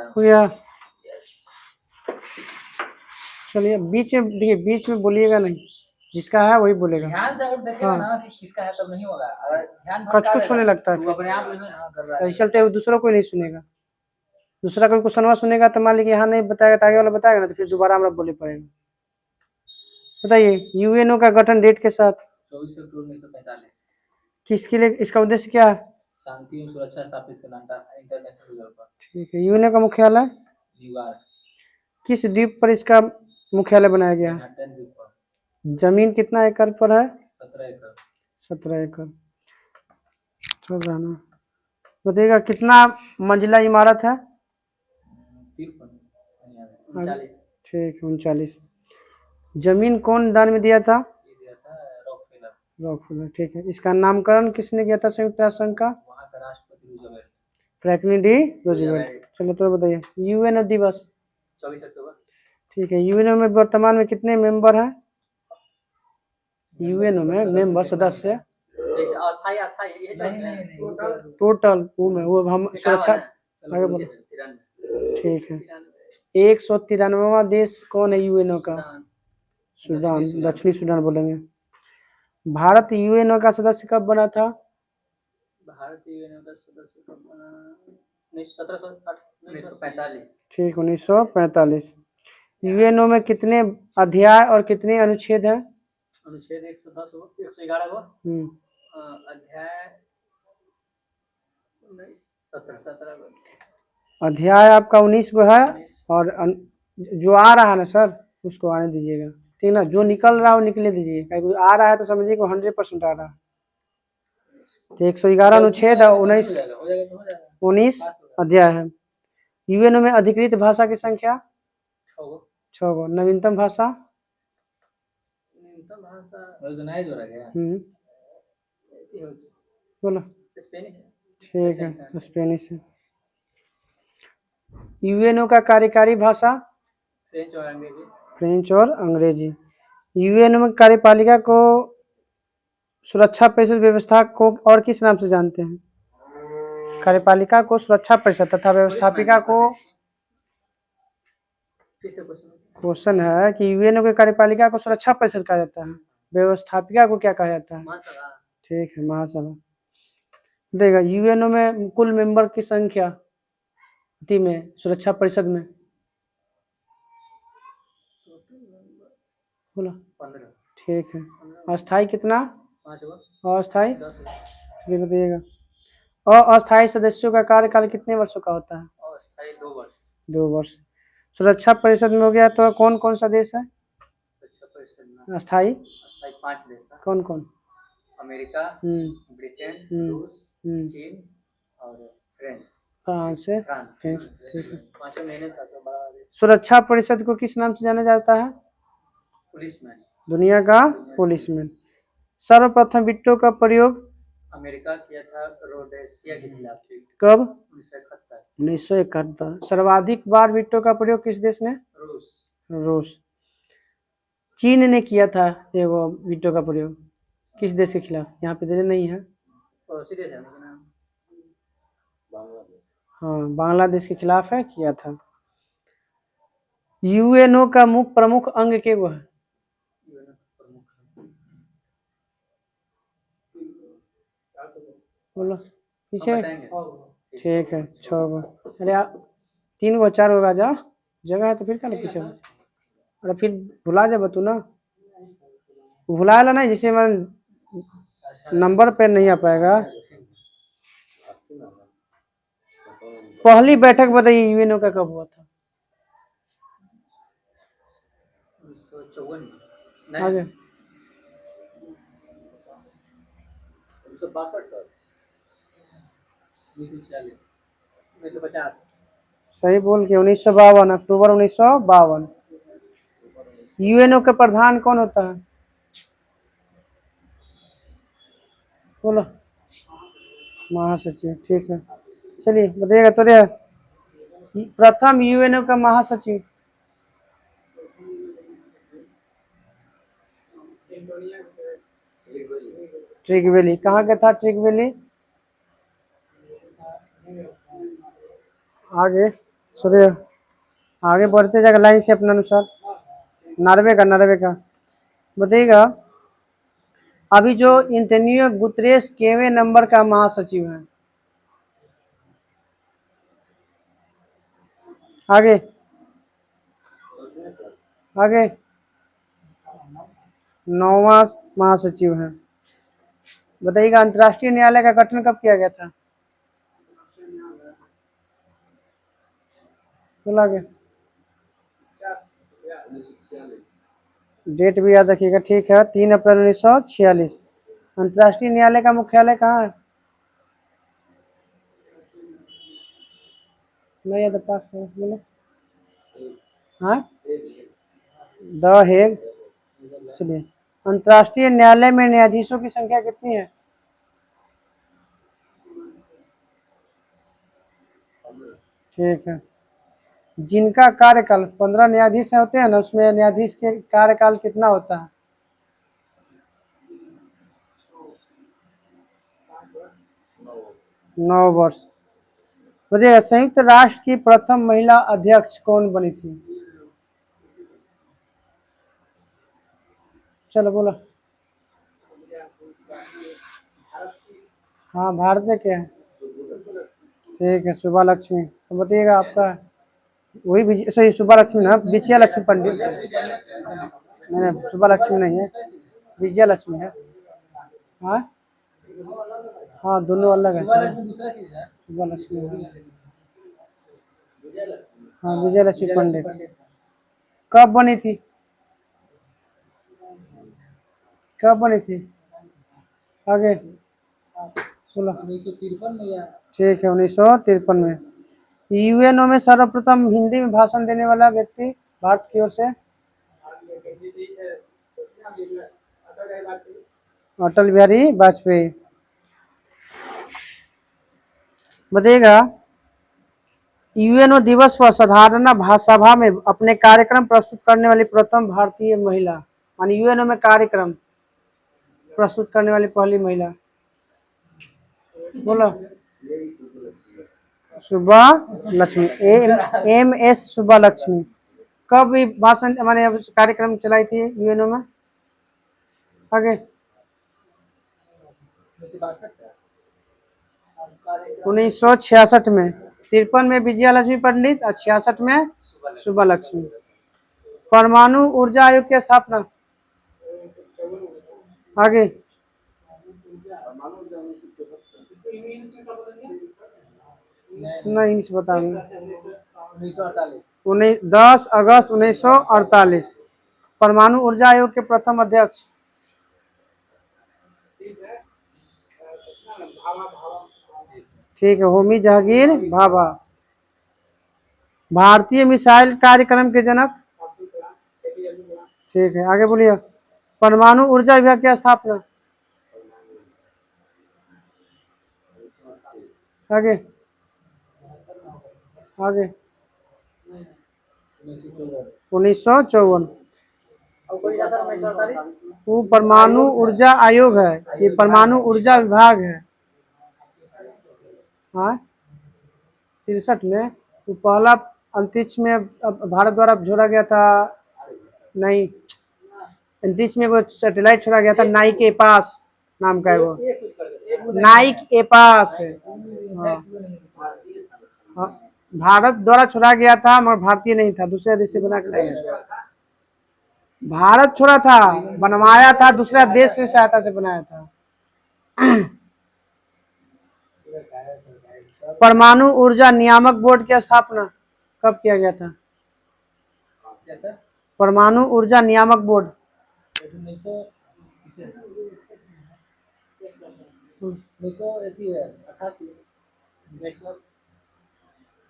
हो गया। चलिए बीच में देखिए, बीच में बोलिएगा नहीं, जिसका है वही बोलेगा। ध्यान से अगर देखेगा ना कि किसका है तब नहीं होगा। अगर ध्यान कुछ कुछ होने लगता है अपने आप तो इस चलते दूसरों को नहीं सुनेगा। दूसरा कोई क्वेश्चनवा सुनेगा तो मान लीजिए यहाँ नहीं बताएगा तो आगे वाला बताएगा ना, तो फिर दोबारा हमारा बोले पड़ेगा। बताइए यूएनओ का गठन डेट के साथ 24 अक्टूबर 1945। किसके लिए, इसका उद्देश्य क्या है? शांति और सुरक्षा स्थापित करना इंटरनेशनल लेवल पर। ठीक है। यूएनओ का मुख्यालय न्यूयॉर्क। किस द्वीप पर इसका मुख्यालय बनाया गया है? जमीन कितना एकड़ पर है? 17 एकड़। 17 एकड़। चल रहा ना, बताइएगा कितना मंजिला इमारत है? 39। ठीक है 39। जमीन कौन दान में दिया था? रॉकफेलर। ठीक है। इसका नामकरण किसने किया था संयुक्त राष्ट्र संघ का? वहाँ का राष्ट्रपति रूजवेल्ट, फ्रैंकलिन डी रूजवेल्ट। चलो तो बताइए यूएनओ दिवस 24 अक्टूबर। ठीक है। यूएनओ में वर्तमान में कितने मेंबर हैं? यूएनओ में मेंबर सदस्य टोटल वो हम सुरक्षा आगे बोलो। ठीक है। 193वां देश कौन है यूएनओ का? सूडान, दक्षिणी सूडान बोलेंगे। भारत यूएनओ का सदस्य कब बना था? भारत यूएनओ का सदस्य कब बना? 1945। ठीक 1945। यूएनओ में कितने अध्याय और कितने अनुच्छेद हैं? अनुच्छेद 110 111 गो। अध्याय 17 गो। अध्याय आपका 19 गो है और जो आ रहा है ना सर उसको आने दीजिएगा, ठीक ना। जो निकल रहा है वो निकले दीजिए, कोई आ रहा है तो समझिए कि 100% आ रहा है। तो 111 अनुच्छेद और 19 अध्याय है। यूएनओ में अधिकृत भाषा की संख्या 6 गो। नवीनतम भाषा बोलो। ठीक है स्पेनिश है। यूएनओ का कार्यकारी भाषा फ्रेंच और अंग्रेजी। यूएनओ में कार्यपालिका को सुरक्षा परिषद व्यवस्था को और किस नाम से जानते हैं? कार्यपालिका को सुरक्षा परिषद तथा व्यवस्थापिका को, क्वेश्चन है कि यूएनओ की कार्यपालिका को सुरक्षा परिषद कहा जाता है, व्यवस्थापिका को क्या कहा जाता है? ठीक है महासभा। देगा यूएनओ में कुल मेंबर की संख्या में सुरक्षा परिषद में बोला 15। ठीक है। अस्थाई कितना? 5। अस्थाई बताइएगा। अस्थायी सदस्यों का कार्यकाल कितने वर्षों का होता है? अस्थायी 2 वर्ष। 2 वर्ष। सुरक्षा परिषद में हो गया तो कौन कौन सा देश है अस्थाई? 5 देश। कौन कौन? अमेरिका, ब्रिटेन, रूस, चीन और फ्रांस। ठीक है। सुरक्षा परिषद को किस नाम से जाना जाता है? पुलिसमैन। दुनिया का पुलिसमैन। सर्वप्रथम विटो का प्रयोग अमेरिका किया था रोडेशिया के खिलाफ। कब? 1971। सर्वाधिक बार विटो का प्रयोग किस देश ने? रूस। चीन ने किया था ये वो विटो का प्रयोग किस देश के खिलाफ? यहाँ पे देने नहीं है। हाँ बांग्लादेश के खिलाफ है किया था। यूएनओ का मुख्य प्रमुख अंग के वो है? बोलो पीछे। ठीक है 6 गो। अरे आप 3 गो 4 गो जा जगह है तो फिर क्या ना पीछे। अरे फिर भुला जा तू ना, भुला ला नहीं जिससे मैं नंबर पे नहीं आ पाएगा। पहली बैठक बताइए यूएनओ का कब हुआ था? 1954। आगे 1962 1950। सही बोल के 1952 अक्टूबर 1952। यूएनओ के प्रधान कौन होता है? बोलो। महासचिव। ठीक है। चलिए बताइएगा तो प्रथम यूएनओ का महासचिव ट्रिगवेली। कहाँ का था ट्रिगवेली? आगे सुनिए, आगे बढ़ते जाएगा लाइन से अपने अनुसार। नॉर्वे का बताइएगा। अभी जो एंटोनियो गुतरेस केवे नंबर का महासचिव है? आगे आगे 9वां महासचिव है। बताइएगा अंतर्राष्ट्रीय न्यायालय का गठन कब किया गया था? बोला गया, डेट भी याद रखिएगा। ठीक है, 3 अप्रैल 1946। अंतर्राष्ट्रीय न्यायालय का मुख्यालय कहाँ है? नहीं याद, पास बोलो। हाँ, द हेग। चलिए, अंतर्राष्ट्रीय न्यायालय में न्यायाधीशों की संख्या कितनी है? ठीक है। जिनका कार्यकाल 15 न्यायाधीश होते हैं ना, उसमें न्यायाधीश के कार्यकाल कितना होता है? 9 वर्ष। बताइए संयुक्त राष्ट्र की प्रथम महिला अध्यक्ष कौन बनी थी? चलो बोलो। हाँ, भारत में क्या है? ठीक है, सुबह लक्ष्मी। तो बताइएगा आपका वही सही, सुबह लक्ष्मी ना, विजया लक्ष्मी पंडित। नहीं, सुबह लक्ष्मी नहीं है, विजया लक्ष्मी है। हाँ हाँ, दोनों अलग है। सुबह लक्ष्मी है। हाँ, विजय लक्ष्मी पंडित। कब बनी थी? कब बनी थी? आगे बोलो। 1953 में। ठीक है, 1953 में। यूएनओ में सर्वप्रथम हिंदी में भाषण देने वाला व्यक्ति भारत की ओर से? अटल बिहारी वाजपेयी। बताइएगा यूएनओ दिवस पर साधारण सभा में अपने कार्यक्रम प्रस्तुत करने वाली प्रथम भारतीय महिला, मानी यूएनओ में कार्यक्रम प्रस्तुत करने वाली पहली महिला? बोलो। सुबह लक्ष्मी, एम एस सुबह लक्ष्मी। कब भी भाषण हमारे कार्यक्रम चलाई थी यूएनओ में? आगे 1966 में। 53 में विजया लक्ष्मी पंडित और 66 में सुबह लक्ष्मी। परमाणु ऊर्जा आयोग की स्थापना? आगे नहीं बता। 10 अगस्त 1948। परमाणु ऊर्जा आयोग के प्रथम अध्यक्ष? ठीक है, होमी जहांगीर भाभा। भारतीय मिसाइल कार्यक्रम के जनक? ठीक है, आगे बोलिए। परमाणु ऊर्जा विभाग की स्थापना? आगे आगे 1954। वो परमाणु ऊर्जा आयोग है, ये परमाणु ऊर्जा विभाग है। हाँ, 63 में। तो पहला अंतरिक्ष में भारत द्वारा छोड़ा गया था। नहीं, अंतरिक्ष में वो सैटेलाइट छोड़ा गया था, नाइक ए पास नाम का है वो, नाइक ए पास है। हाँ, हाँ, भारत द्वारा छोड़ा गया था मगर भारतीय नहीं था, दूसरे देश से बना के लाया गया। भारत छोड़ा था, बनवाया था दूसरा देश से सहायता से बनाया था। परमाणु ऊर्जा नियामक बोर्ड की स्थापना कब किया गया था? परमाणु ऊर्जा नियामक बोर्ड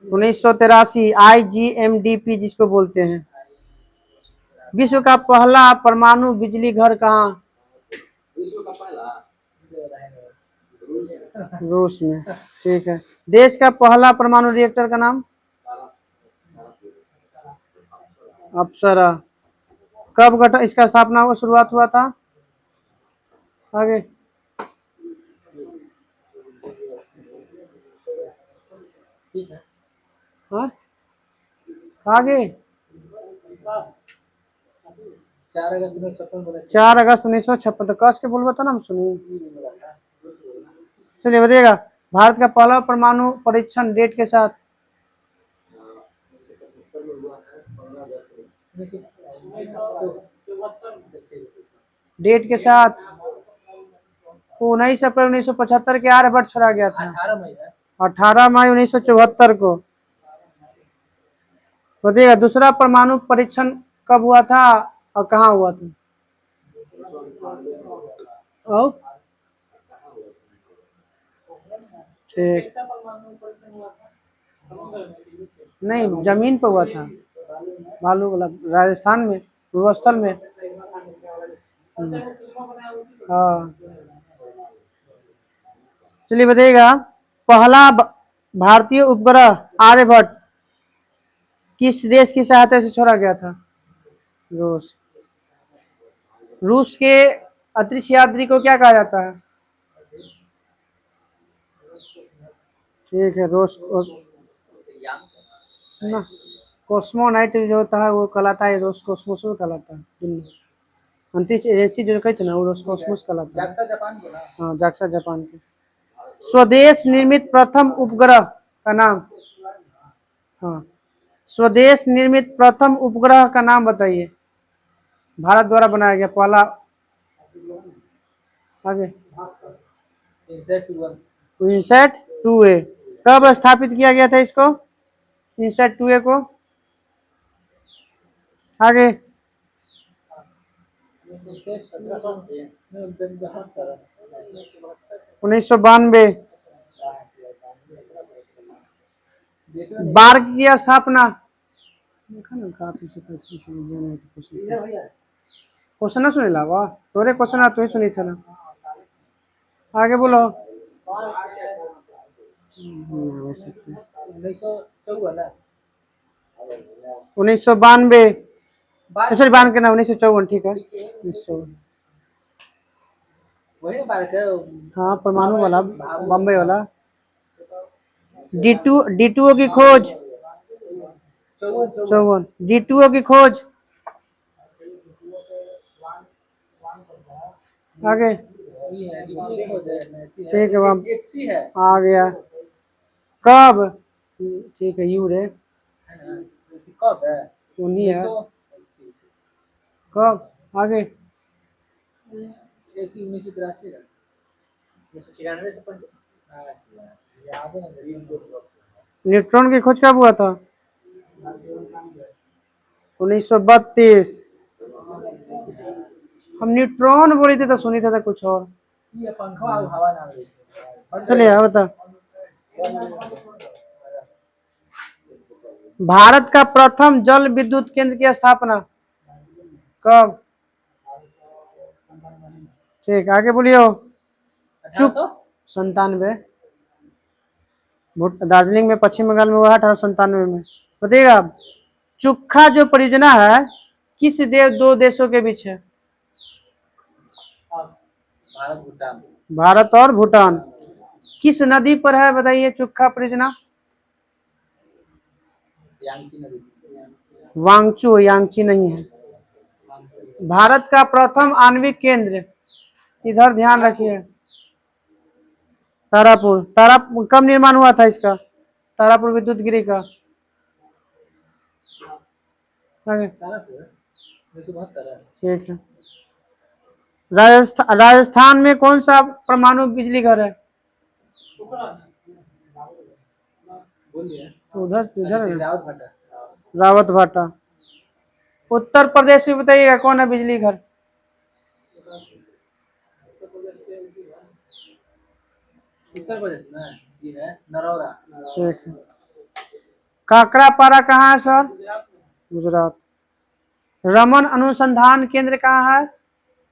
1983। IGMDP जिसको बोलते हैं। विश्व का पहला परमाणु बिजली घर कहाँ? विश्व का पहला रूस में। ठीक है, देश का पहला परमाणु रिएक्टर का नाम? अप्सरा। कब गठन इसका स्थापना हुआ, शुरुआत हुआ था? आगे ठीक है। हाँ आगे 4 अगस्त 1956 तो कस के बोलबा था ना हम सुनिए। चलिए बताइएगा, भारत का पहला परमाणु परीक्षण डेट के साथ। डेट के साथ 19 अप्रैल 1975 के आर्यभट्ट छोड़ा गया था। 18 मई 1974 को। बताइएगा दूसरा परमाणु परीक्षण कब हुआ था और कहाँ हुआ था। और ठीक नहीं, जमीन पर हुआ था, बालू वाला, राजस्थान में, पूर्वस्थल में। हाँ चलिए बताइएगा, पहला भारतीय उपग्रह आर्यभट्ट किस देश की सहायता से छोड़ा गया था। रूस। रूस के अंतरिक्ष यात्री को क्या कहा जाता है। ठीक है, रोस ना, कॉस्मोनाइट जो होता है वो कहलाता है रोस कॉस्मोस कहलाता है। अंतरिक्ष एजेंसी जो कहते हैं ना वो रोस कॉस्मोस कहलाता है। हाँ जाक्सा जापान के। स्वदेश निर्मित प्रथम उपग्रह का नाम। हाँ स्वदेश निर्मित प्रथम उपग्रह का नाम बताइए। भारत द्वारा बनाया गया पहला। आगे इनसेट 2A कब स्थापित किया गया था इसको, इनसेट 2A को। आगे 1992। बार्क की स्थापना। क्वेश्चन सुने ला वाह, तोरे क्वेश्चन तो ही सुनी था ना। आगे बोलो। 1992। सॉरी 92 के ना 1954। ठीक है 1954। हाँ परमाणु वाला, बम्बई वाला। D2O की खोज 54। D2O की खोज। आगे ठीक है वहाँ आ गया। कब। ठीक है यू रे कब है, उन्हीं है। कब। आगे 1993 से न्यूट्रॉन की खोज कब हुआ था। 1932। हम न्यूट्रॉन बोले थे तो सुनी था कुछ और। चलिए बता। भारत का प्रथम जल विद्युत केंद्र की स्थापना कब। ठीक आगे बोलियो। 97। दार्जिलिंग में पश्चिम बंगाल में हुआ 1897 में। बताइएगा चुखा जो परियोजना है किस दो देशों के बीच है। भारत और भूटान। किस नदी पर है बताइए चुखा परियोजना। वांगचू, यांगची नहीं है। भारत का प्रथम आणविक केंद्र, इधर ध्यान रखिए, तारापुर। तारापुर कब निर्माण हुआ था इसका, तारापुर विद्युत गृह का। ठीक है। राजस्थान में कौन सा परमाणु बिजली घर है। उधर उधर रावत भाटा। उत्तर प्रदेश में बताइएगा कौन है बिजली घर। उत्तर प्रदेश में ये है नरौरा। ठीक है। काकरापारा कहाँ है सर। गुजरात। रमन अनुसंधान केंद्र कहाँ है।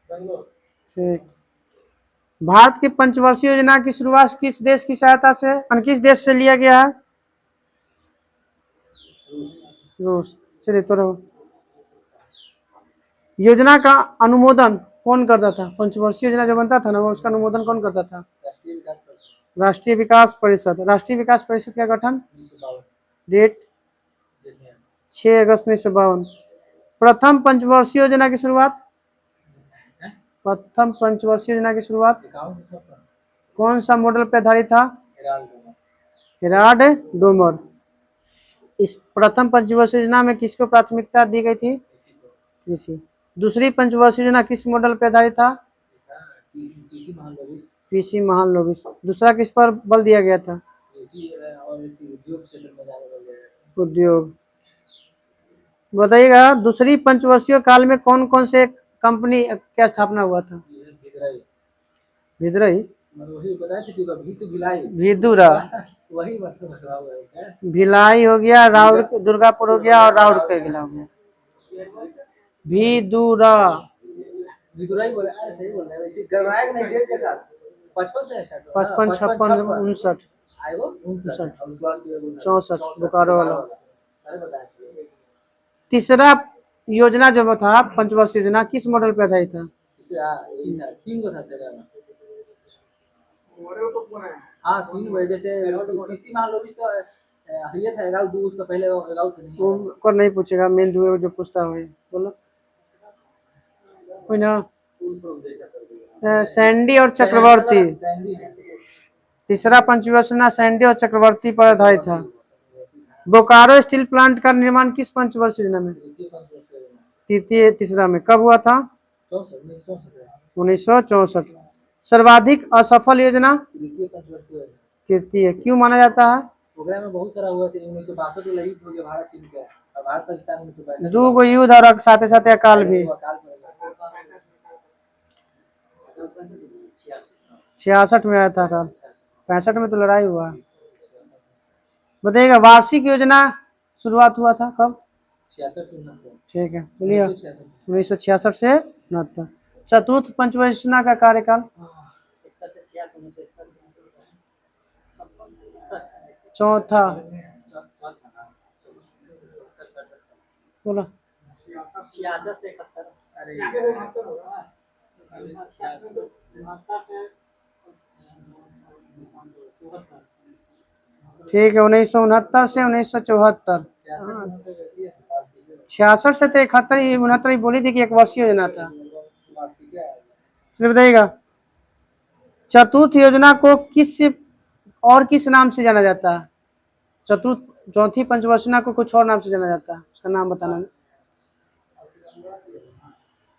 ठीक। भारत की पंचवर्षीय योजना की शुरुआत किस देश की सहायता से, किस देश से लिया गया है। रूस। चलिए तो रहो। योजना का अनुमोदन कौन करता था, पंचवर्षीय योजना जो बनता था ना वो उसका अनुमोदन कौन करता था। राष्ट्रीय विकास परिषद। राष्ट्रीय विकास परिषद का गठन डेट 6 अगस्त 1952। प्रथम पंचवर्षीय योजना की शुरुआत। प्रथम पंचवर्षीय योजना की शुरुआत कौन सा मॉडल पर आधारित था? Herald Domar. इस प्रथम पंचवर्षीय योजना में किसको प्राथमिकता दी गई थी? कृषि। दूसरी पंचवर्षीय योजना किस मॉडल पर आधारित था? कृषि महालनोबिस। दूसरा किस पर बल दिया गया था? उद्योग। बताइएगा दूसरी पंचवर्षीय काल में कौन कौन से कंपनी का स्थापना हुआ था? विद्रोही विदुरा भिलाई हो गया, राउर दुर्गापुर हो गया और राउर के खिलाफ हो गया विदुरा। विदुराई बोले, सही बोल रहे हैं, वैसे गड़बड़ाएगा नहीं डेट के साथ। 55 से 55 56 59 64 बोकारो वाला। तीसरा योजना जो था पंचवर्षीय योजना किस मॉडल पे आधारित था? तीन को था हाँ, तीन वजह से कृषि महालनोबिस तो ये था एगाउ दो, उसका पहले एगाउ तो नहीं को नहीं पूछेगा, मेन दुए जो पूछता है बोलो कोई ना। सैंडी और चक्रवर्ती। तीसरा पंचवर्षीय योजना सैंडी और चक्रवर्ती पर आधारित था। बोकारो स्टील प्लांट का निर्माण किस पंचवर्षीय योजना में? तृतीय तीसरा में कब हुआ था? 1964। सर्वाधिक असफल योजना तृतीय क्यों माना जाता है? प्रोग्राम में बहुत सारा हुआ था। 1962 में लड़ाई हो गया भारत चीन का, और भारत पाकिस्तान 1962 दो गो युद्ध और साथ साथ अकाल भी। 66 में आया था अकाल, 65 में तो लड़ाई हुआ। बताइएगा वार्षिक योजना शुरुआत हुआ था कब? 66। ठीक है बोलिए 1966 से 69। चतुर्थ पंचवर्षीय योजना का कार्यकाल चौथा बोला 66 से 71। ठीक है 1969 से 1974। 66 से तो 71 69 बोली थी कि एक वर्षीय योजना था। चलिए बताइएगा चतुर्थ योजना को किस नाम से जाना जाता है? चतुर्थ चौथी पंचवर्षीय योजना को कुछ और नाम से जाना जाता है, उसका नाम बताना।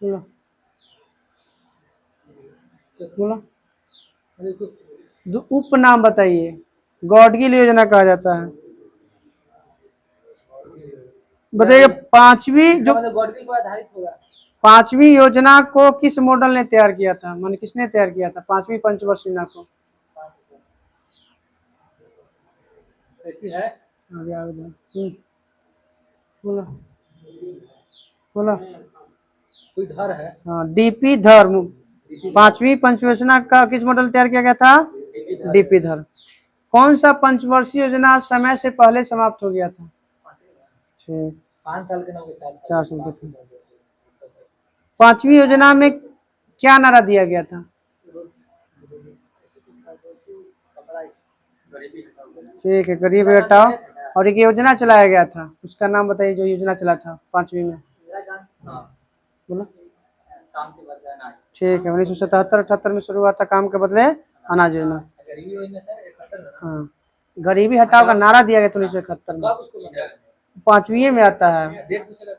बोला उपनाम बताइए। गॉडगिल योजना कहा जाता है। बताइए पांचवी योजना को किस मॉडल ने तैयार किया था? मान किसने तैयार किया था पांचवी पंचवर्षीय योजना को? बोला बोला कोई धर है। हाँ डीपी धर। पांचवी पंचवर्षीय योजना का किस मॉडल तैयार किया गया था? डीपी धर। कौन सा पंचवर्षीय योजना समय से पहले समाप्त हो गया था? 5 साल के 4 साल के थे। पांचवी योजना में क्या नारा दिया गया था? ठीक है गरीबी हटाओ। और एक योजना चलाया गया था, उसका नाम बताइए जो योजना चला था पांचवी में। बोला ठीक है 1977-78 में शुरू हुआ था काम के बदले अनाज योजना। हाँ गरीबी हटाओ का नारा दिया गया था 1971 में। पांचवी में आता है,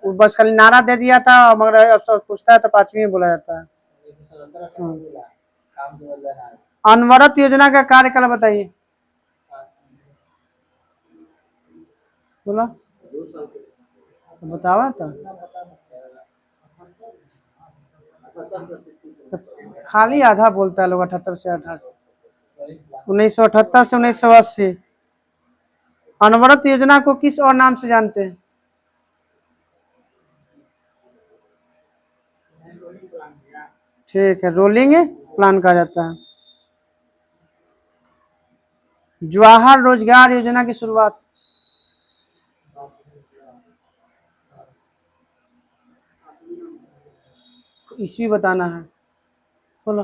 बस खाली नारा दे दिया था, मगर अफसर पूछता है तो पांचवी में बोला जाता है। अनवरत योजना का कार्यकाल बताइए। बोला बतावा तो खाली आधा बोलता है लोग। 78 से 88 1978 से 1980। अनवरत योजना को किस और नाम से जानते हैं? ठीक है रोलिंग प्लान कहा जाता है। जवाहर रोजगार योजना की शुरुआत ईस्वी बताना है। बोलो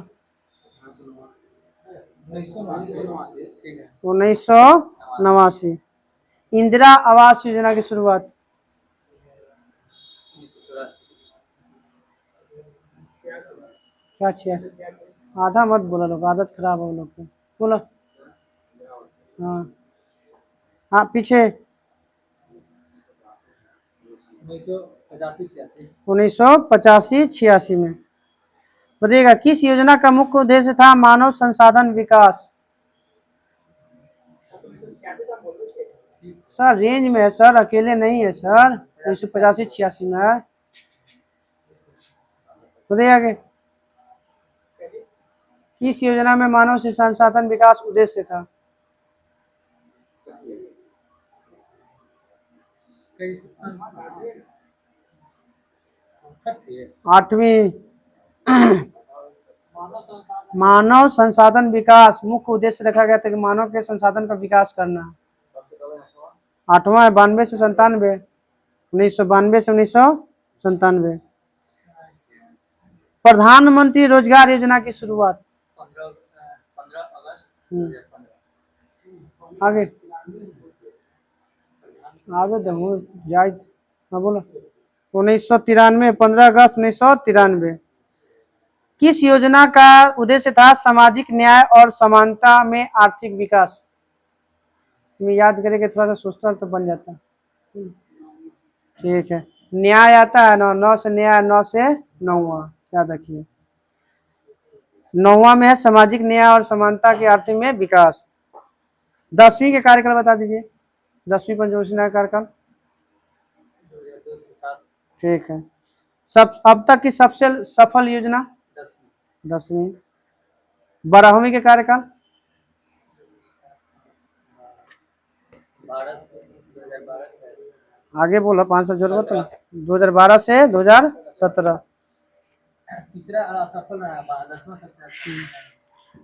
1989। इंदिरा आवास योजना की शुरुआत क्या 86? आधा मत बोला लोग, आदत खराब है लोग की। बोलो। हाँ हाँ पीछे 1985-86 में। बताइएगा किस योजना का मुख्य उद्देश्य था मानव संसाधन विकास। सर रेंज में है सर, अकेले नहीं है सर, 1985-86 में है। बताइएगा कि किस योजना में मानव संसाधन विकास उद्देश्य था। 8वीं। मानव संसाधन विकास मुख्य उद्देश्य रखा गया था कि मानव के संसाधन का विकास करना। 8वां है 92 से 97, 1992 से 1997। प्रधानमंत्री रोजगार योजना की शुरुआत 15 अगस्त। आगे आगे दो जाए। हाँ बोलो। 1993, 15 अगस्त 1993। किस योजना का उद्देश्य था सामाजिक न्याय और समानता में आर्थिक विकास। मैं याद करेंगे थोड़ा सा सोचता तो बन जाता। ठीक है, न्याय आता है ना, 9 से न्याय, 9 से 9वां याद रखिए। 9वां में है सामाजिक न्याय और समानता के आर्थिक में विकास। 10वीं के कार्यकाल बता दीजिए, 10वीं पंचवर्षीय कार्यकाल। ठीक है, सब अब तक की सबसे सफल योजना 10वीं। 12वीं के कार्यकाल 2012 आगे बोलो, 5 साल जरूरत है। 2012 से 2017। तीसरा सफल रहा 10वां।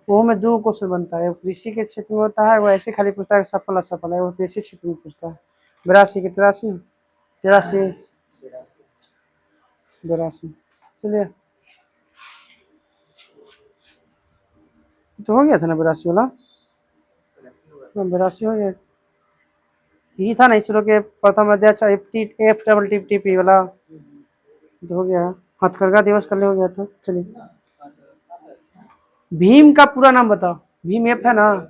वो में 2 क्वेश्चन बनता है, कृषि के क्षेत्र में होता है, वो ऐसे खाली पूछता है सफल असफल है, वो कृषि क्षेत्र में पूछता है। 82 के 83, 83, 82। चलिए तो हो गया था ना 82 वाला। 82 हो गया, यही था ना इसरो के प्रथम अध्यक्ष FTTP वाला, तो हो गया। हथकरघा दिवस कल हो गया था। चलिए भीम का पूरा नाम बताओ। भीम ऐप है ना।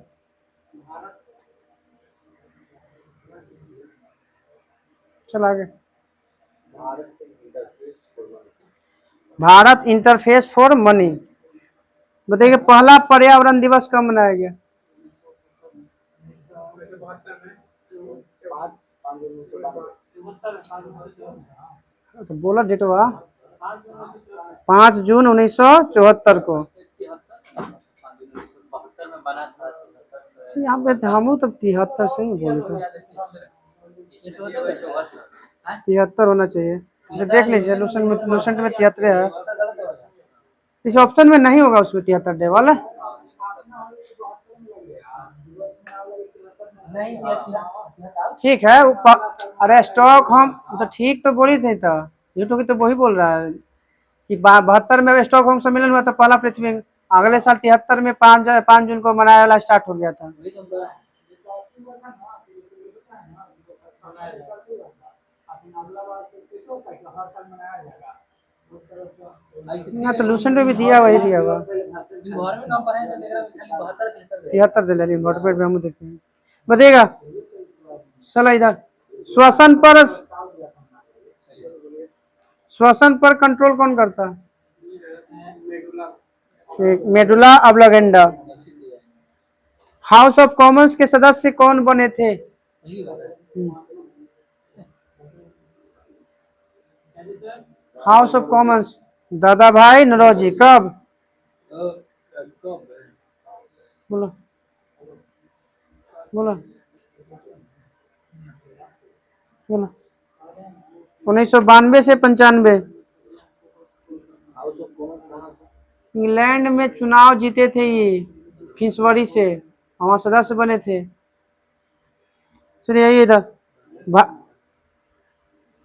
चल आगे। Bharat interface for money. बताइए पहला पर्यावरण दिवस कब मनाया गया। तो बोला डेटवा 5 जून 1974 को। यहाँ पे हम तो 73 से ही बोले थे, 73 होना चाहिए। इसे देख लीजिए, लूसेंट में 73 है, इस ऑप्शन में नहीं होगा, उसमें 73 डे वाला। ठीक है अरे स्टॉक हम तो ठीक तो बोली थे, तो यूट्यूब की तो वही बोल रहा है कि 72 में स्टॉक होम सम्मेलन हुआ था पहला पृथ्वी। अगले साल 73 में 5 जून को मनाया वाला स्टार्ट हो गया था। ना तो लूसेंट में भी दिया, वही दिया हुआ 73 दे रही मोटपेट में हम देखते हैं। बताइएगा चलो इधर, श्वसन पर कंट्रोल कौन करता है। ठीक, मेडुला ऑब्लिगेंडा। हाउस ऑफ कॉमन्स के सदस्य कौन बने थे। हाउस ऑफ कॉमन्स दादा भाई नौरोजी। कब बोलो बोलो बोलो। 1992 से 95। इंग्लैंड में चुनाव जीते थे ये, फिंसबरी से वहां सदस्य बने थे। चलिए आइए इधर।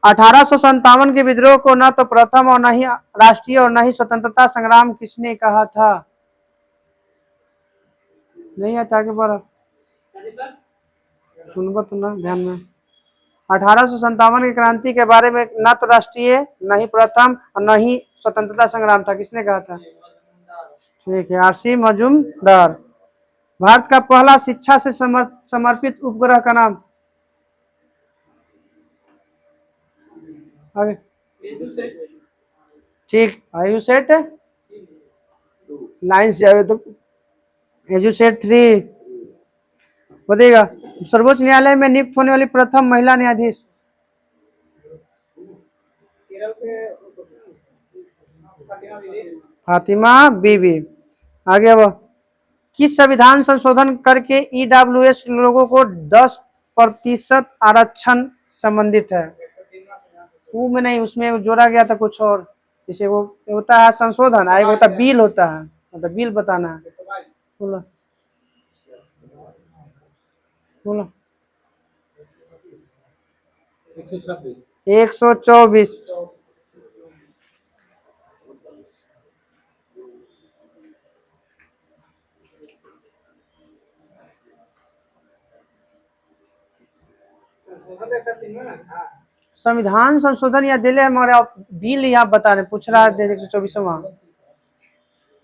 1857 के विद्रोह को न तो प्रथम और न ही राष्ट्रीय और न ही स्वतंत्रता संग्राम किसने कहा था। नहीं आता आगे बढ़ा, सुनबो तो ना ध्यान में। 1857 की क्रांति के बारे में न तो राष्ट्रीय, न ही प्रथम और न ही स्वतंत्रता संग्राम था, किसने कहा था? ठीक है, आरसी मजूमदार। भारत का पहला शिक्षा से समर्पित उपग्रह का नाम? आगे ठीक, आयुसेट लाइन से आवे तो एजुसेट 3 बताइएगा। सर्वोच्च न्यायालय में नियुक्त होने वाली प्रथम महिला न्यायाधीश? फातिमा बीबी। आगे अब, किस संविधान संशोधन करके ईडब्ल्यूएस लोगों को 10% आरक्षण संबंधित है? वो में नहीं, उसमें जोड़ा गया था कुछ और, जैसे वो होता है संशोधन, आगे होता बिल होता है, मतलब बिल बताना है। बोलो बोलो। 124। संविधान संशोधन या दिले हमारे, आप बिल यहाँ बता रहे, पूछ रहा है 124वां,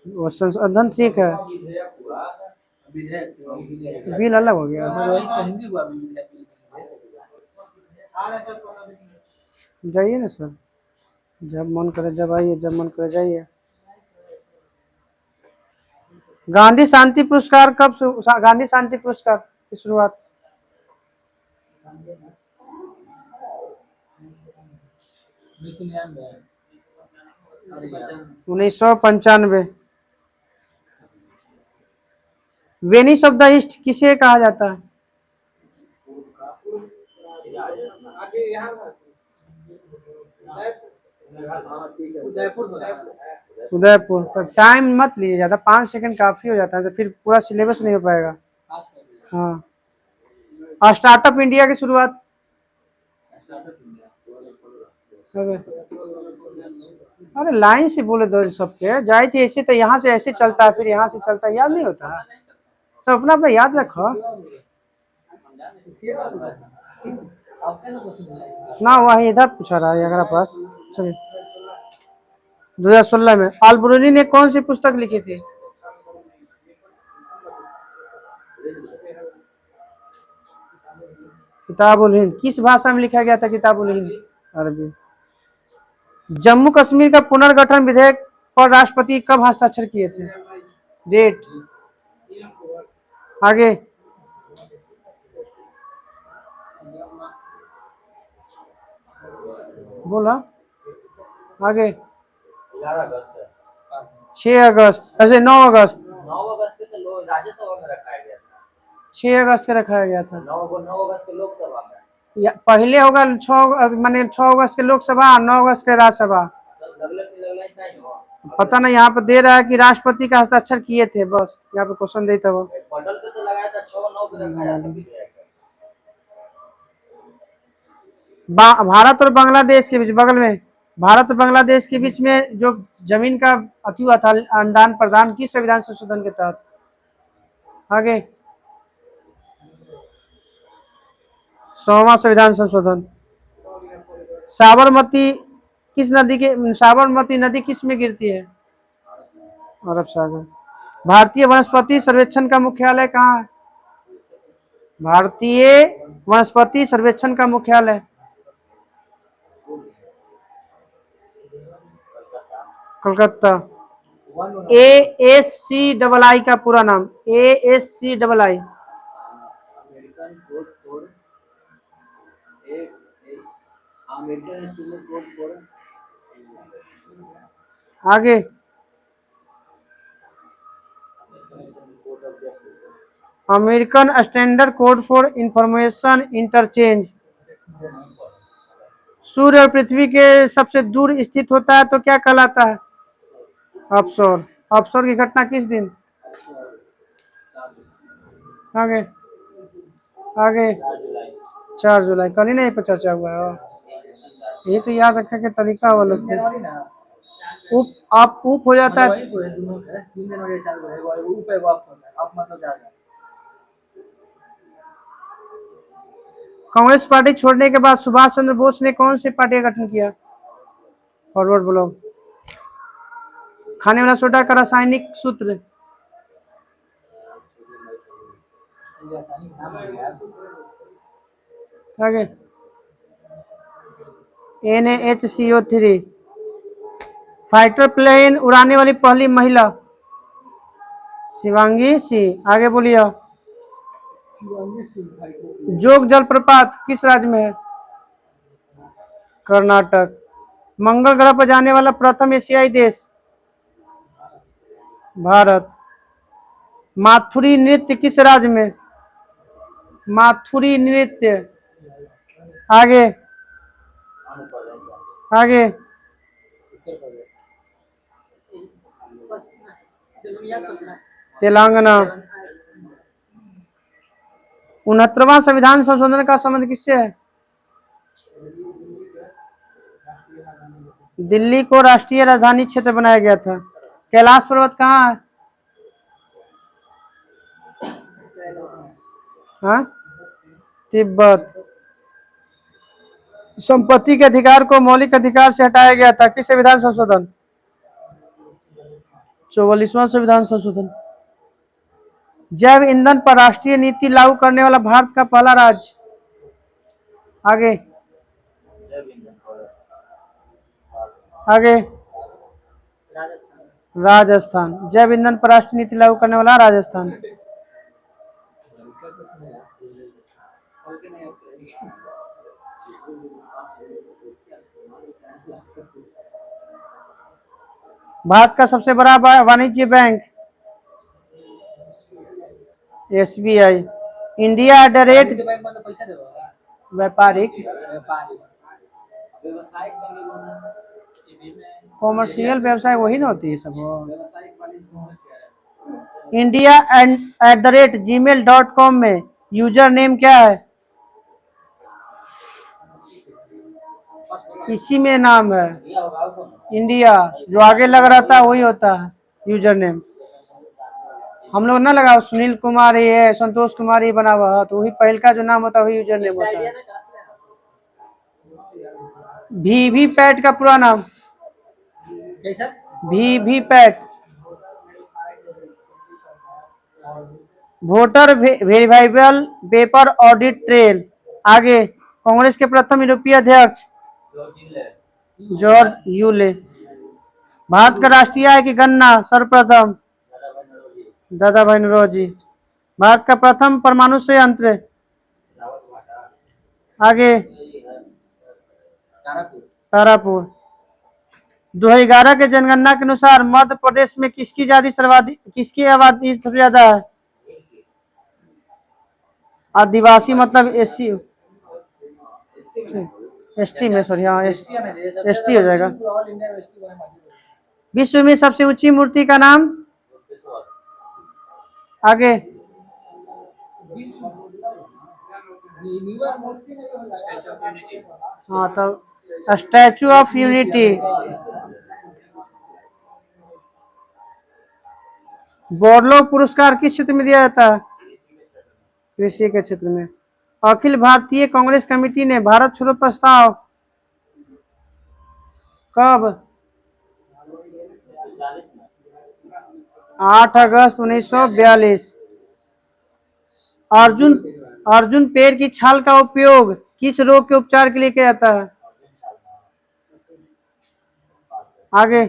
वो संशोधन ठीक है, बिल अलग हो गया। जाइए ना सर, जब मन करे जब आइए, जब मन करे जाइए। गांधी शांति पुरस्कार कब गांधी शांति पुरस्कार की शुरुआत? 1995। वेनिस ऑफ द ईस्ट किसे कहा जाता है? उदयपुर। पर टाइम मत लीजिए ज्यादा, 5 सेकंड काफी हो जाता है, तो फिर पूरा सिलेबस नहीं हो पाएगा। हाँ, स्टार्टअप इंडिया की शुरुआत? अरे लाइन से बोले दो सबके, जाए थे ऐसे, तो यहाँ से ऐसे चलता है, फिर यहाँ से चलता है, याद नहीं होता? सब अपना अपना याद रखो ना। वही इधर पूछा रहा है अगर पास। चलिए, 2016 में अल-बुरूनी ने कौन सी पुस्तक लिखी थी? किताबुल हिंद। किस भाषा में लिखा गया था किताबुल हिंद? अरबी। जम्मू कश्मीर का पुनर्गठन विधेयक पर राष्ट्रपति कब हस्ताक्षर किए थे? डेट? आगे बोला, आगे 6 अगस्त, ऐसे 9 अगस्त, 6 अगस्त को रखा गया था। 9 अगस्त के लोकसभा में पहले होगा 6 माने 6 अगस्त के लोकसभा, 9 अगस्त के राज्यसभा। पता नहीं, यहाँ पर दे रहा है कि राष्ट्रपति का हस्ताक्षर किए थे, बस यहाँ पे क्वेश्चन देता वो। भारत और बांग्लादेश के बीच, बगल में, भारत और बांग्लादेश के बीच में जो जमीन का अति हुआ था आदान प्रदान, किस संविधान संशोधन के तहत? आगे 100वां संविधान संशोधन। साबरमती साबरमती नदी किस में गिरती है? अरब सागर। भारतीय वनस्पति सर्वेक्षण का मुख्यालय कहाँ है? भारतीय वनस्पति सर्वेक्षण का मुख्यालय कलकत्ता। ASCII का पूरा नाम? ASCII। आगे American standard code for information interchange. सूर्य और पृथ्वी के सबसे दूर स्थित होता है तो क्या कहलाता है? ऑफशोर। ऑफशोर की घटना किस दिन? आगे आगे 4 जुलाई। कल ही नहीं पर चर्चा हुआ है, ये तो याद रखने के तरीका वाला थे। उप आप उप हो जाता है। वही पूरे दोनों के 3 जनवरी 4 को एगो उप एगो अप होता है। अप मतलब ज्यादा। कांग्रेस पार्टी छोड़ने के बाद सुभाष चंद्र बोस ने कौन सी पार्टी का गठन किया? फॉरवर्ड बोलो। खाने वाला सोडा का रासायनिक सूत्र। आगे NaHCO3। फाइटर प्लेन उड़ाने वाली पहली महिला शिवांगी सिंह। आगे बोलिए। जोग जलप्रपात किस राज्य में है? कर्नाटक। मंगल ग्रह पर जाने वाला प्रथम एशियाई देश? भारत। माथुरी नृत्य किस राज्य में? माथुरी नृत्य। आगे आगे तेलंगाना। 69वां संविधान संशोधन का संबंध किससे है? दिल्ली को राष्ट्रीय राजधानी क्षेत्र बनाया गया था। कैलाश पर्वत कहाँ है? हाँ, तिब्बत। संपत्ति के अधिकार को मौलिक अधिकार से हटाया गया था। किस संविधान संशोधन? 44वां संविधान संशोधन। जैव ईंधन पर राष्ट्रीय नीति लागू करने वाला भारत का पहला राज्य? आगे आगे राजस्थान। जैव ईंधन पर राष्ट्रीय नीति लागू करने वाला राजस्थान। भारत का सबसे बड़ा वाणिज्य bank? SBI। India at the rate व्यापारिक कॉमर्शियल व्यवसाय वही ना होती है सब। इंडिया @gmail.com में यूजर नेम क्या है? इसी में नाम है इंडिया, जो आगे लग रहता है वही होता है यूजर नेम। हम लोग ना लगा सुनील कुमार ही है, संतोष कुमार ही बना हुआ है, तो वही पहल का जो नाम होता है वही यूजर नेम होता है। वीवीपैट का पूरा नाम? VVPAT voter verifiable paper audit trail. आगे कांग्रेस के प्रथम यूरोपीय अध्यक्ष? George Yule. भारत का राष्ट्रीय आय की गणना सर्वप्रथम? दादा भाई नौरोजी। भारत का प्रथम परमाणु संयंत्र? आगे तारापुर। 2011 के जनगणना के अनुसार मध्य प्रदेश में किसकी आबादी सबसे ज्यादा है? आदिवासी मतलब SC ST में, सॉरी हाँ ST हो जाएगा। विश्व में सबसे ऊंची मूर्ति का नाम? आगे हाँ, तो स्टैचू ऑफ यूनिटी। बोर्लो पुरस्कार किस क्षेत्र में दिया जाता है? कृषि के क्षेत्र में। अखिल भारतीय कांग्रेस कमेटी ने भारत छोड़ो प्रस्ताव कब? 8 अगस्त 1942। अर्जुन पेड़ की छाल का उपयोग किस रोग के उपचार के लिए किया जाता है? आगे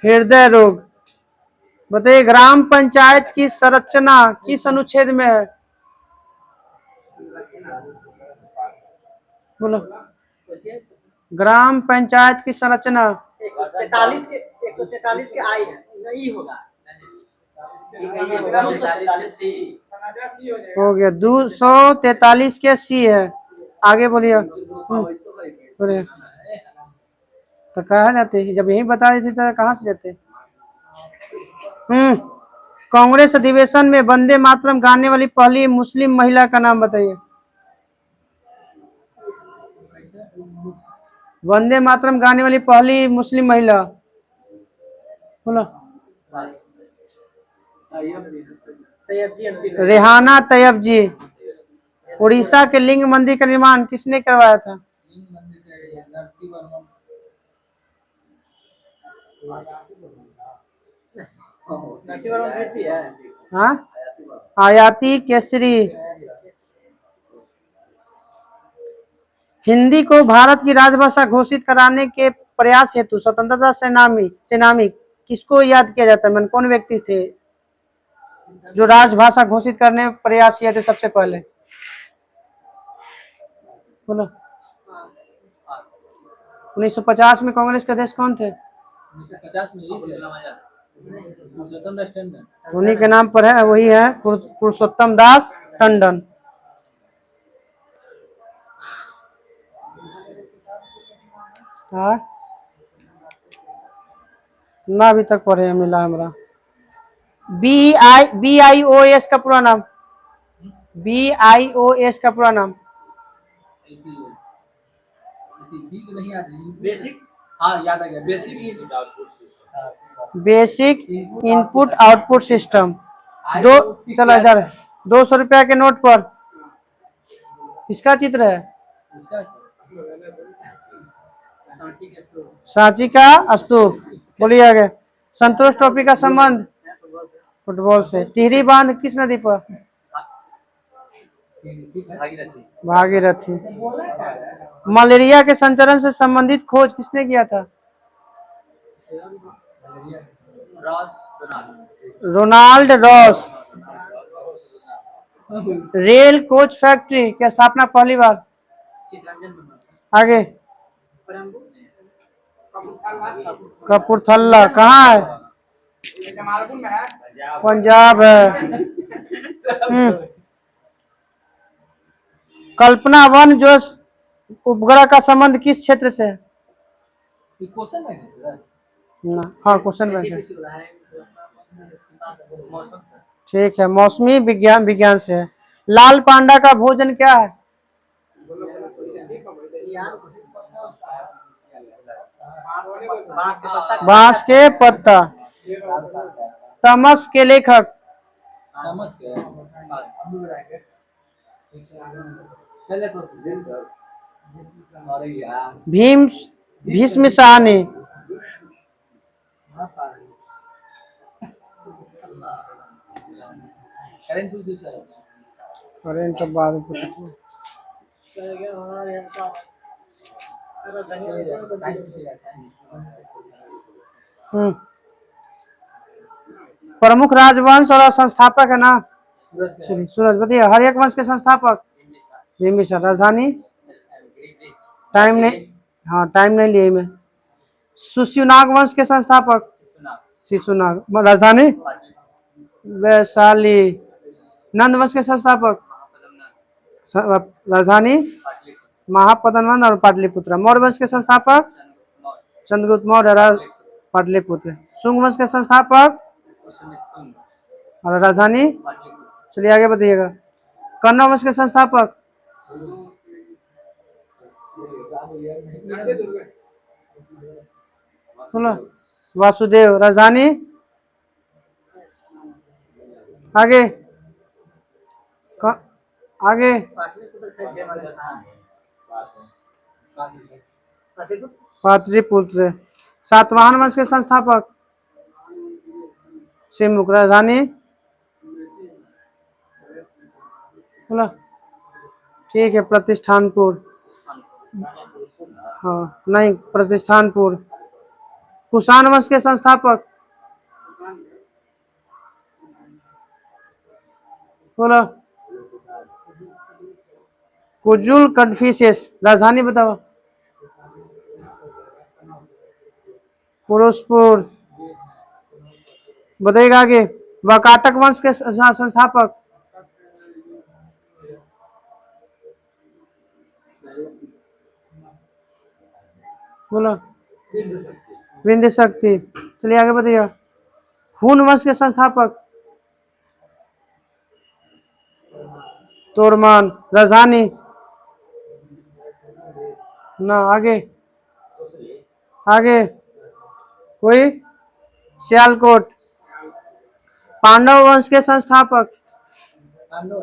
हृदय रोग। बताइए ग्राम पंचायत की संरचना किस अनुच्छेद में है? बोलो। ग्राम पंचायत की संरचना 143 के आई है, नहीं होगा। हो गया 243 के C है। आगे बोलिए। तो कहा जाते जब यही बता देते तो कहाँ से जाते? कांग्रेस अधिवेशन में वंदे मातरम गाने वाली पहली मुस्लिम महिला का नाम बताइए। वंदे मातरम गाने वाली पहली मुस्लिम महिला। बोलो। रेहाना तैयब जी। उड़ीसा के लिंग मंदिर का निर्माण किसने करवाया था? हाँ, आयाती केसरी। हिंदी को भारत की राजभाषा घोषित कराने के प्रयास हेतु स्वतंत्रता सेनानी किसको याद किया जाता है? मन कौन व्यक्ति थे जो राजभाषा घोषित करने में प्रयास किए थे सबसे पहले? बोलो। 1950 में कांग्रेस के अध्यक्ष कौन थे? 1950 में उन्हीं के नाम पर है, वही है पुरुषोत्तम दास टंडन। हाँ ना अभी तक पढ़े मिला हमरा। BIOS का पूरा नाम। BIOS का पूरा नाम। बेसिक, हाँ याद आ गया, बेसिक इनपुट आउटपुट सिस्टम। दो चलो इधर 200 रुपया के नोट पर किसका चित्र है? सांची का स्तूप। बोलिए आगे। संतोष ट्रॉफी का संबंध फुटबॉल से। टिहरी बांध किस नदी पर? भागीरथी। मलेरिया के संचरण से संबंधित खोज किसने किया था? Ronald Ross. Rail coach factory की स्थापना पहली बार? आगे। कपूरथला कहाँ है? पंजाब है। कल्पना वन जो उपग्रह का संबंध किस क्षेत्र से है? ना, हाँ क्वेश्चन बैंक है। ठीक है, मौसमी विज्ञान से है। लाल पांडा का भोजन क्या है? बांस के पत्ता। तमस के लेखक? भीष्म साहनी। करेंट सब बाद में पूछते हैं। प्रमुख राजवंश और संस्थापक है ना? सूरज बताइए। हर्यक वंश के संस्थापक? बिंबिसार। राजधानी? टाइम नहीं, हाँ टाइम नहीं लिए मैं। सुष्युनाग वंश के संस्थापक? शिशुनाग। राजधानी? वैशाली। नंद वंश के संस्थापक? राजधानी? महापद्मनंद और पाटलिपुत्र। मौर्य वंश के संस्थापक? चंद्रगुप्त मौर्य। पाटलिपुत्र। शुंग वंश के संस्थापक? और राजधानी? चलिए आगे बताइएगा। कन्नौज वंश के संस्थापक? सुनो, वासुदेव। राजधानी? आगे आगे। पाटलिपुत्र। सातवाहन वंश के संस्थापक? सिमुक। राजधानी? बोला। ठीक है, प्रतिष्ठानपुर। हाँ नहीं, प्रतिष्ठानपुर। कुषाण वंश के संस्थापक? बोलो। कुजुल कन्फ्यूशियस। राजधानी बताओ। फिरोजपुर। बताइएगा आगे। वाकाटक वंश के संस्थापक? बोलो। विंध्य शक्ति। चलिए आगे बताइए। हुन वंश के संस्थापक? तोरमान। राजधानी? ना, आगे। आगे कोई सियालकोट। पांडव वंश के संस्थापक। पांडव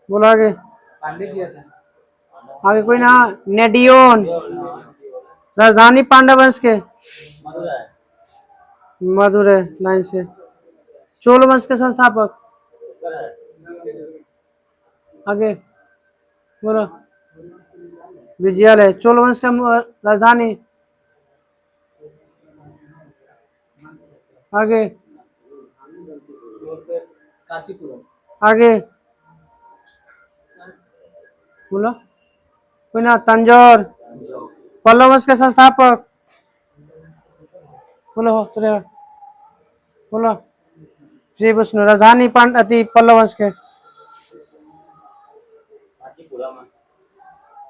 बोलो आगे। पांडे किया था। आगे कोई ना। नेडियोन। राजधानी पांडव वंश के मदुरै। लाइन से। चोल वंश के संस्थापक। आगे बोलो। विजयालय। चोल वंश का राजधानी। आगे कांचीपुरम। आगे बोलो कोई ना। तंजौर। पल्लव वंश के संस्थापक। बोलो बोलो। श्री विष्णु। राजधानी पांडती पल्लव वंश के।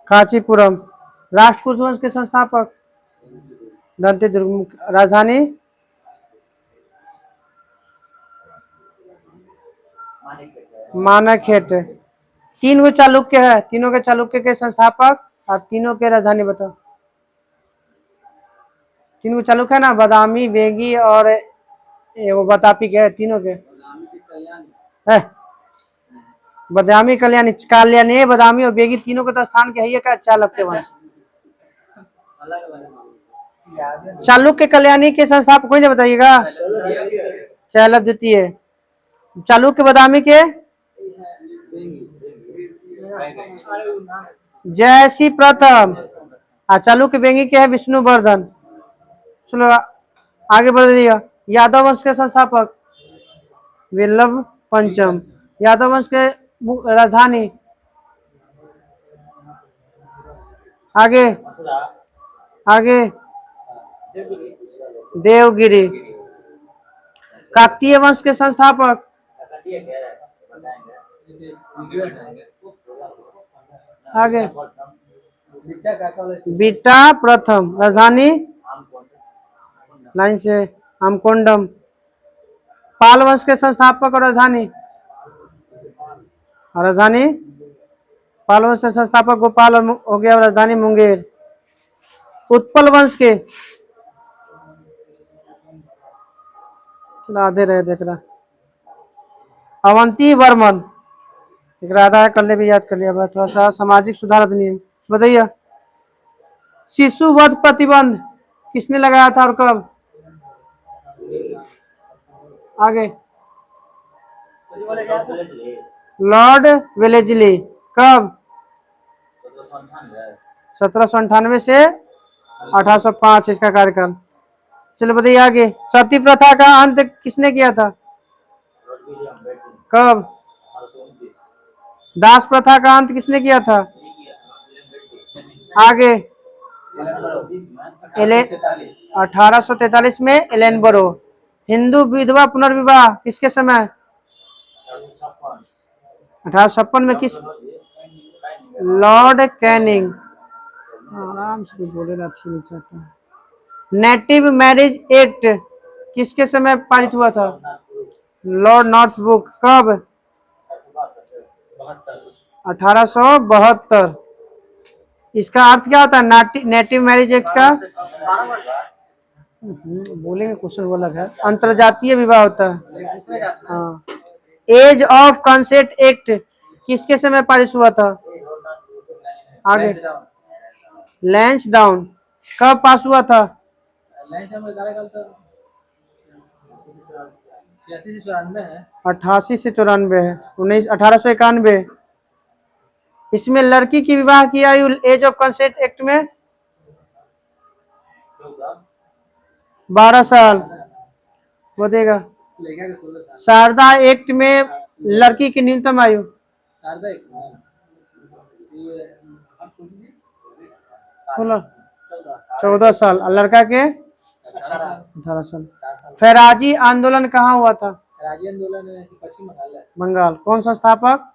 कांचीपुरम। राष्ट्रकूट वंश के संस्थापक। दंतेदुर्ग। राजधानी मानकखेट। तीन गो चालुक्य है, तीनों के चालुक्य के संस्थापक और तीनों के राजधानी बताओ। तीन गो चालुक्य है ना, बादामी, वेगी और वो बतापी के है तीनों के। बादामी कल्याणी। कल्याणी बादामी और बेगी तीनों के तो स्थान के है क्या चालुक्य वंश। चालुक्य कल्याणी के संस्थापक कोई नहीं बताइएगा। चालुक्य द्वितीय। चालुक्य बादामी के जयसी प्रथम। चालुक्य बेंगी के है विष्णुवर्धन। चलो आगे बढ़ दिया। यादव वंश के संस्थापक वल्लभ पंचम। यादव वंश के राजधानी। आगे आगे देवगिरी। काकतीय वंश के संस्थापक आगे बीटा प्रथम। राजधानी लाइन से आमकोंडम। पाल वंश के संस्थापक और राजधानी पाल वंश के संस्थापक गोपाल हो गया। राजधानी मुंगेर। उत्पल वंश के आधे रहे देख रहा। अवंती वर्मन। एक राधा कल भी याद कर लिया। थोड़ा सा सामाजिक सुधार अधिनियम बताइए। शिशु वध प्रतिबंध किसने लगाया था और कब। आगे लॉर्ड वेलेजली। कब। 1798 से 1805 इसका कार्यकाल। चलो बताइए आगे। सती प्रथा का अंत किसने किया था। कब। दास प्रथा का अंत किसने किया था। आगे 1843 में एलेनबरो। हिंदू विधवा पुनर्विवाह किसके समय। 1856 में किस। Lord Canning. आराम से बोले अच्छी नहीं चाहता। नेटिव मैरिज एक्ट किसके समय पारित हुआ था। Lord Northbrook. कब। 1872। इसका अर्थ क्या होता है नेटिव मैरिज एक्ट का। बोलेंगे क्वेश्चन वो अलग है। अंतरजातीय विवाह होता है। हाँ। एज ऑफ कंसेंट एक्ट किसके समय पारित हुआ था। आगे लैंस डाउन। कब पास हुआ था। 88 से 94 है। 1891। इसमें लड़की की विवाह की आयु एज ऑफ कंसेंट एक्ट में 12 साल वो देगा। शारदा एक्ट में लड़की की न्यूनतम आयु 14 साल और लड़का के 18 साल। फैराजी आंदोलन कहाँ हुआ था। फैराजी आंदोलन पश्चिम बंगाल। कौन संस्थापक।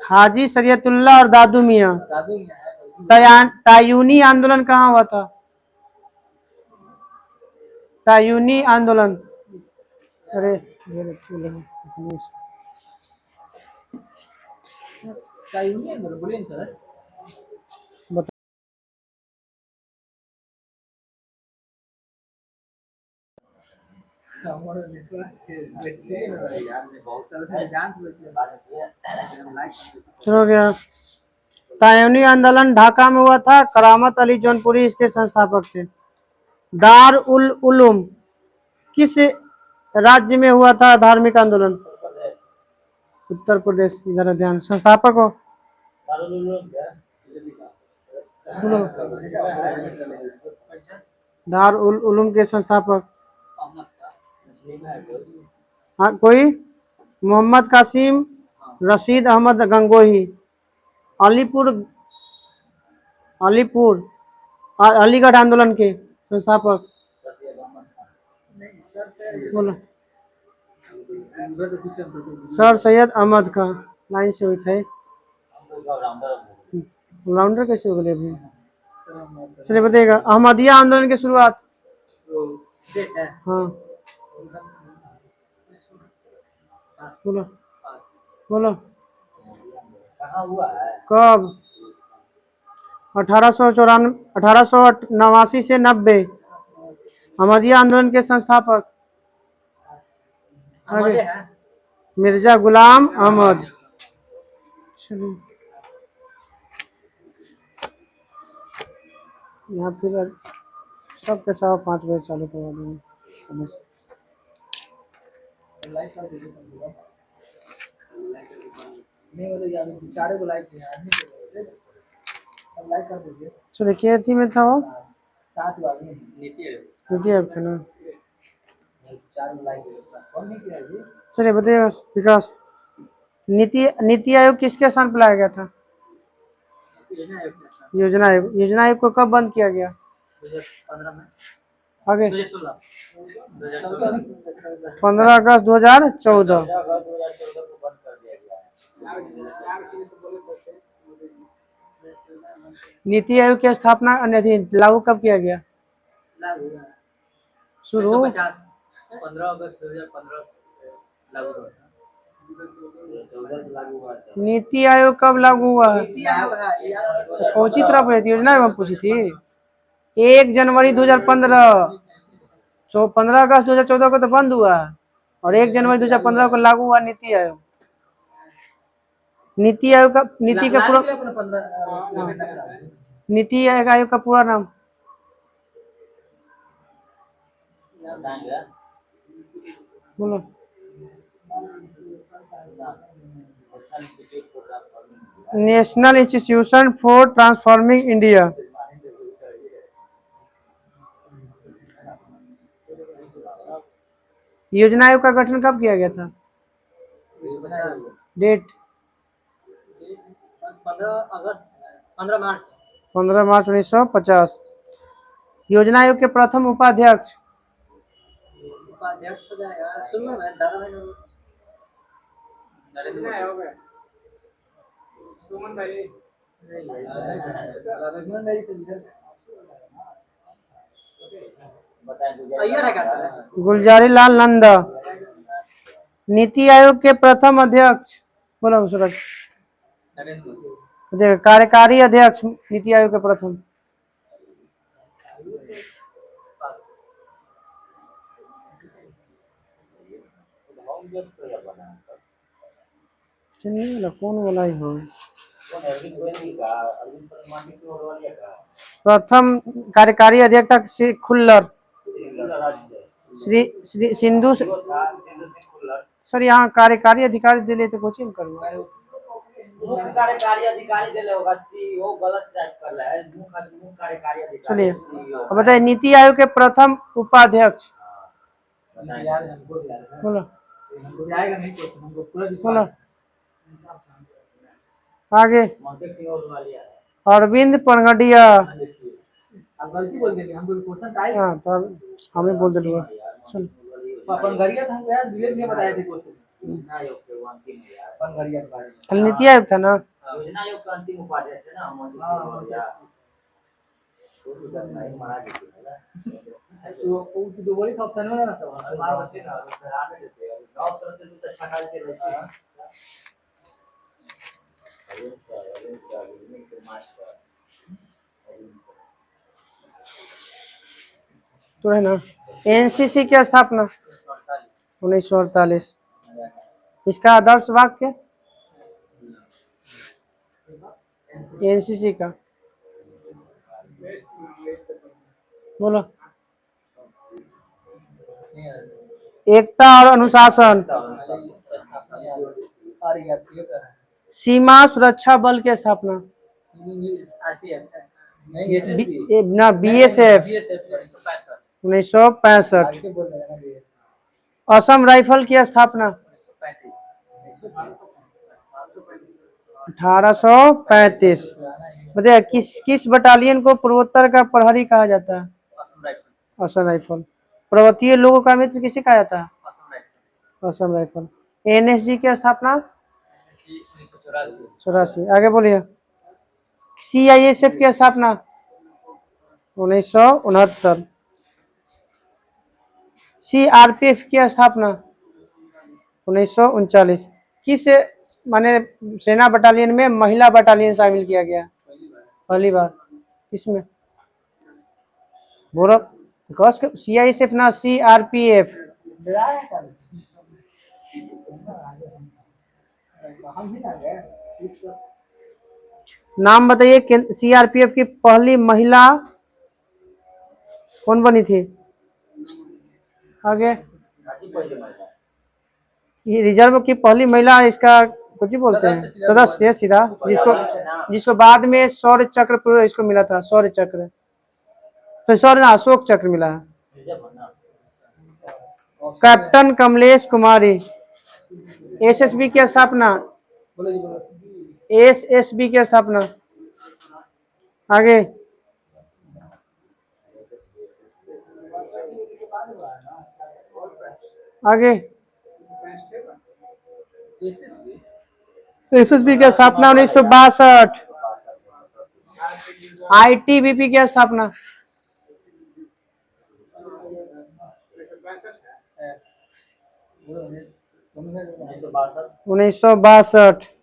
हाजी शरीयतुल्लाह और दादू मियाँ। तायूनी आंदोलन कहाँ हुआ था। तायूनी आंदोलन। अरे ये अच्छी लगी अपनी। क्या यूनियन है बोलिए सर। बता। हमारा नेटवर्क अच्छी है यार, बहुत तरह से डांस चलो गया। तायूनी आंदोलन ढाका में हुआ था। करामत अली जौनपुरी इसके संस्थापक थे। दार उल उलूम किस राज्य में हुआ था धार्मिक आंदोलन? उत्तर प्रदेश। जरा ध्यान। संस्थापक हो सुनो। दार उल उलूम के संस्थापक हाँ कोई मोहम्मद कासिम रशीद अहमद गंगोही। अलीपुर अलीपुर अलीगढ़ आंदोलन के संस्थापक बोलो। सर सैयद अहमद खां। लाइन से हुई थे। राउंडर कैसे हो गए अभी? चलिए बताइएगा। अहमदिया आंदोलन की शुरुआत। हाँ बोलो बोलो। कहाँ हुआ है? कब? 1889 से 90। अहमदिया आंदोलन के संस्थापक आगे मिर्जा गुलाम अहमद। चलिए यहाँ फिर सबके 5:15 चालू करवा देंगे। नहीं मतलब यार सारे को लाइक किया आदमी अब लाइक कर दीजिए। चलिए क्या थी में था वो? 7 आदमी नीति अब था ना। 4 लाइक कौन नहीं किया जी? चलिए बताइए विकास। नीति नीति आयोग किसके स्थान पर लाया गया था? योजना आयोग। योजना आयोग को कब बंद किया गया? 2015 में। आगे 2016 15 अगस्त 2014। को बंद कर दिया गया है। नीति आयोग की स्थापना अधीन लागू कब किया गया? शुरू 15 अगस्त 2015 से लागू हुआ। नीति आयोग कब लागू हुआ? कौन सी तरफ रहती योजना एवं पूछी थी? 1 जनवरी 2015। 15 अगस्त 2014 को तो बंद हुआ और 1 जनवरी 2015 को लागू हुआ नीति आयोग। नीति आयोग का पूरा नीति आयोग का पूरा नाम बोलो। National institution for transforming India. योजना आयोग का गठन कब किया गया था? डेट 15 मार्च 1950। योजना आयोग के प्रथम उपाध्यक्ष सुनो मैं दादा भाई नरेंद्र सुमन भाई गुलजारी लाल नंदा। नीति आयोग के प्रथम अध्यक्ष बोलो सूरज। कार्यकारी अध्यक्ष नीति आयोग के प्रथम कौन वाला ही हो? प्रथम कार्यकारी अध्यक्ष श्री खुल्लर श्री सिंधु। सर यहाँ कार्यकारी अधिकारी दे लेते कोचिंग करो। मुख्य कार्यकारी अधिकारी दे होगा सीईओ गलत टाइप कर रहा है। मुख्य कार्यकारी अधिकारी। चलिए अब बताइए नीति आयोग के प्रथम उपाध्यक्ष बोलो बोलो। आगे अरविंद पनगडिया। आप गलती बोल देंगे हमको क्वेश्चन टाइप। हाँ तो हमें बोल दिलवा। चल पनगडिया था हमको यार विवेक ने बताया थे क्वेश्चन। पनगडिया के बारे में कल नीति आयोग था ना। योजना आयोग का अंतिम उपाध्यक्ष है ना। मारा देती है ना तो वही ऑप्शन में ना तो मार देते ना आने देते ऑप्शन से तो छका के रहती है तो है ना एनसीसी की स्थापना 1948। इसका आदर्श वाक्य एनसीसी का बोलो। एकता और अनुशासन। सीमा सुरक्षा बल की स्थापना ना बीएसएफ 1965। असम राइफल की स्थापना 1835। बताइए किस बटालियन को पूर्वोत्तर का प्रहरी कहा जाता है? असम राइफल। पर्वतीय लोगों का मित्र किसे कहा जाता है? असम राइफल। एनएसजी की स्थापना 84। आगे बोलिए। सीआईएसएफ की स्थापना 1969। सीआरपीएफ की स्थापना 1939। किस माने सेना बटालियन में महिला बटालियन शामिल किया गया? पहली बार। किसमें बोलो? सीआईएसएफ ना सीआरपीएफ? नाम बताइए सीआरपीएफ की पहली महिला कौन बनी थी? आगे। ये रिजर्व की पहली महिला, इसका कुछ ही बोलते हैं सदस्य सीधा, जिसको बाद में शौर्य चक्र इसको मिला था। शौर्य चक्र तो शौर्य ना अशोक चक्र मिला है। कैप्टन कमलेश कुमारी। एसएसबी की स्थापना एसएसबी की स्थापना आगे। आगे एसएसबी की स्थापना 1962। आईटीबीपी की स्थापना 1962।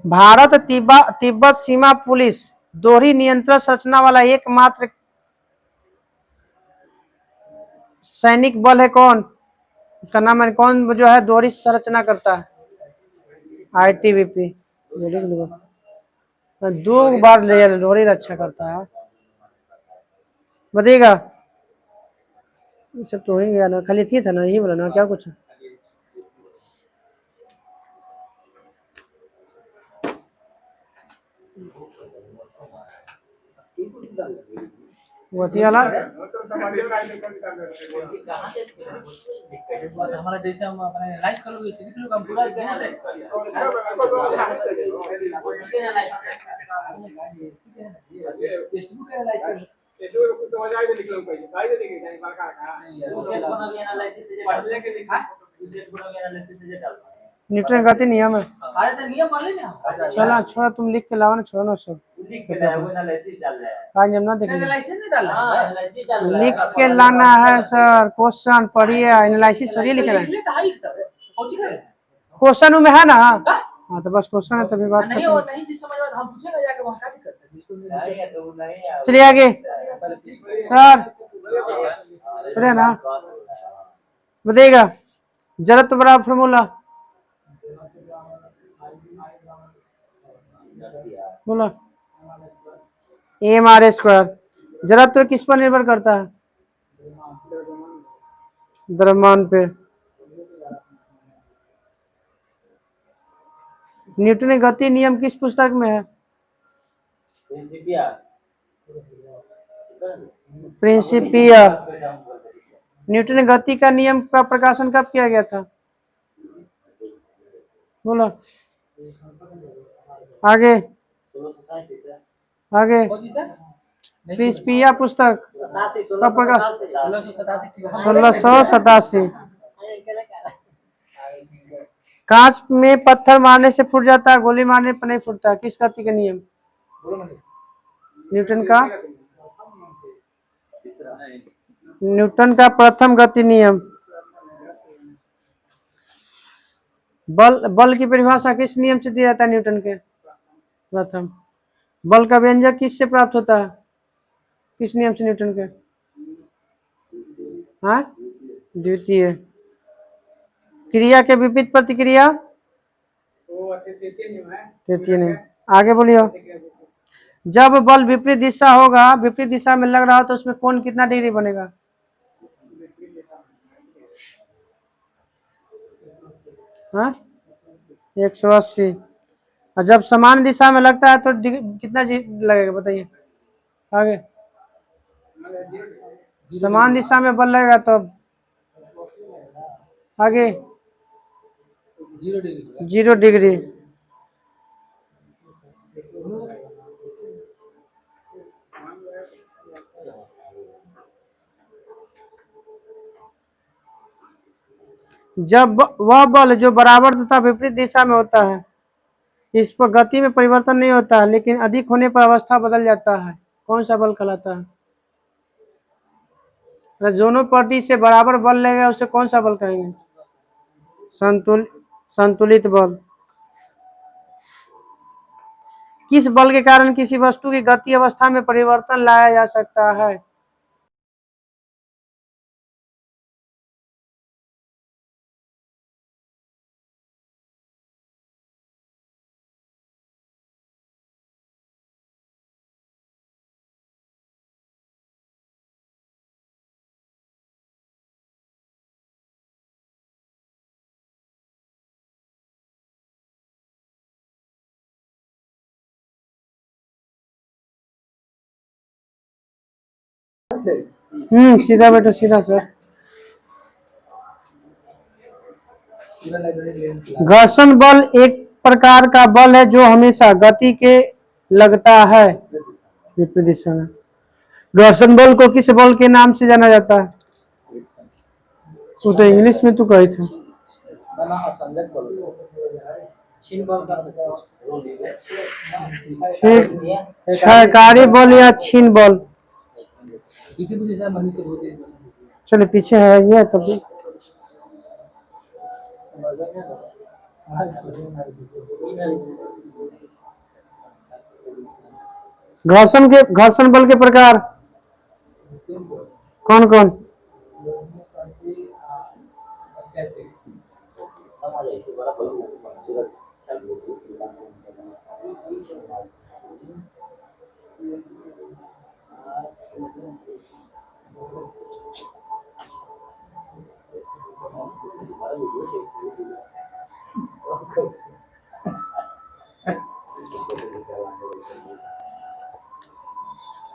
भारत तिब्बत सीमा पुलिस दोहरी नियंत्रण संरचना वाला एकमात्र सैनिक बल है कौन? उसका नाम है कौन जो है दोहरी संरचना करता है? आईटीबीपी। 2 बार दोहरी रक्षा करता है। बताइएगा। सब तो हो ही गया ना, खाली थी था ना, यही बोला ना, क्या कुछ वाला हमारा जैसे हम अपने लाइक कर लोगे लिख लो हम पूरा फेसबुक एनालाइज कर एटो कुछ समझ आए तो लिख लो पहले साइड देंगे कहीं बार का सेट बना भी एनालिसिस से पढ़ने के लिखा सेट बना भी एनालिसिस से डाल न्यूटन गति नियम है। अरे तो नियम मान लेना। चला छोड़ा, तुम लिख के लाओ ना, छोड़ो ना सब लिख के लाओ वो एनालिसिस डाल रहा है। आज हम ना देखेंगे। एनालिसिस नहीं डालना है, एनालिसिस डाल रहा है। लिख के लाना है सर, क्वेश्चन पढ़िए, एनालिसिस थोड़ी लिखना है। क्वेश्चन में है ना। हाँ तो बस क्वेश्चन है, तभी बात नहीं और नहीं जिस समझ में हम पूछेगा जाके वहां का दिक्कत है जिसको नहीं। चलिए आगे सर, सुनिए ना, बताइएगा जरूरत बड़ा फॉर्मूला बोला। mr²। जरूरत किस पर निर्भर करता है? द्रव्यमान पे। न्यूटन गति नियम किस पुस्तक में है? प्रिंसिपिया। न्यूटन गति का नियम का प्रकाशन कब किया गया था? बोलो आगे। आगे प्रिंसिपिया पुस्तक का प्रकाश 1687। कांच में पत्थर मारने से फूट जाता है, गोली मारने पर नहीं फूटता। किस गति का नियम? न्यूटन का प्रथम गति नियम। बल की परिभाषा किस नियम से दिया जाता है? न्यूटन के प्रथम। बल का व्यंजक किससे प्राप्त होता है? किस नियम से? न्यूटन के हाँ द्वितीय। क्रिया के विपरीत प्रतिक्रिया तृतीय नियम। आगे बोलियो। जब बल विपरीत दिशा होगा, विपरीत दिशा में लग रहा हो तो उसमें कोण कितना डिग्री बनेगा? 180। और जब समान दिशा में लगता है तो कितना लगेगा बताइए? आगे समान दिशा में बल लगेगा तो आगे 0 डिग्री। जब वह बल जो बराबर तथा विपरीत दिशा में होता है, इस पर गति में परिवर्तन नहीं होता है, लेकिन अधिक होने पर अवस्था बदल जाता है, कौन सा बल कहलाता है? दोनों पार्टी से बराबर बल लगेगा उसे कौन सा बल कहेंगे? संतुलित बल। किस बल के कारण किसी वस्तु की गति अवस्था में परिवर्तन लाया जा सकता है? सीधा बैठो, सीधा सर। घर्षण बल एक प्रकार का बल है जो हमेशा गति के लगता है विपरीत दिशा में। घर्षण बल को किस बल के नाम से जाना जाता है? वो तो इंग्लिश में तू कही था। ठीक, क्षयकारी बल या छीन बल। चलो पीछे है ये तब भी। घर्षण बल के प्रकार कौन कौन?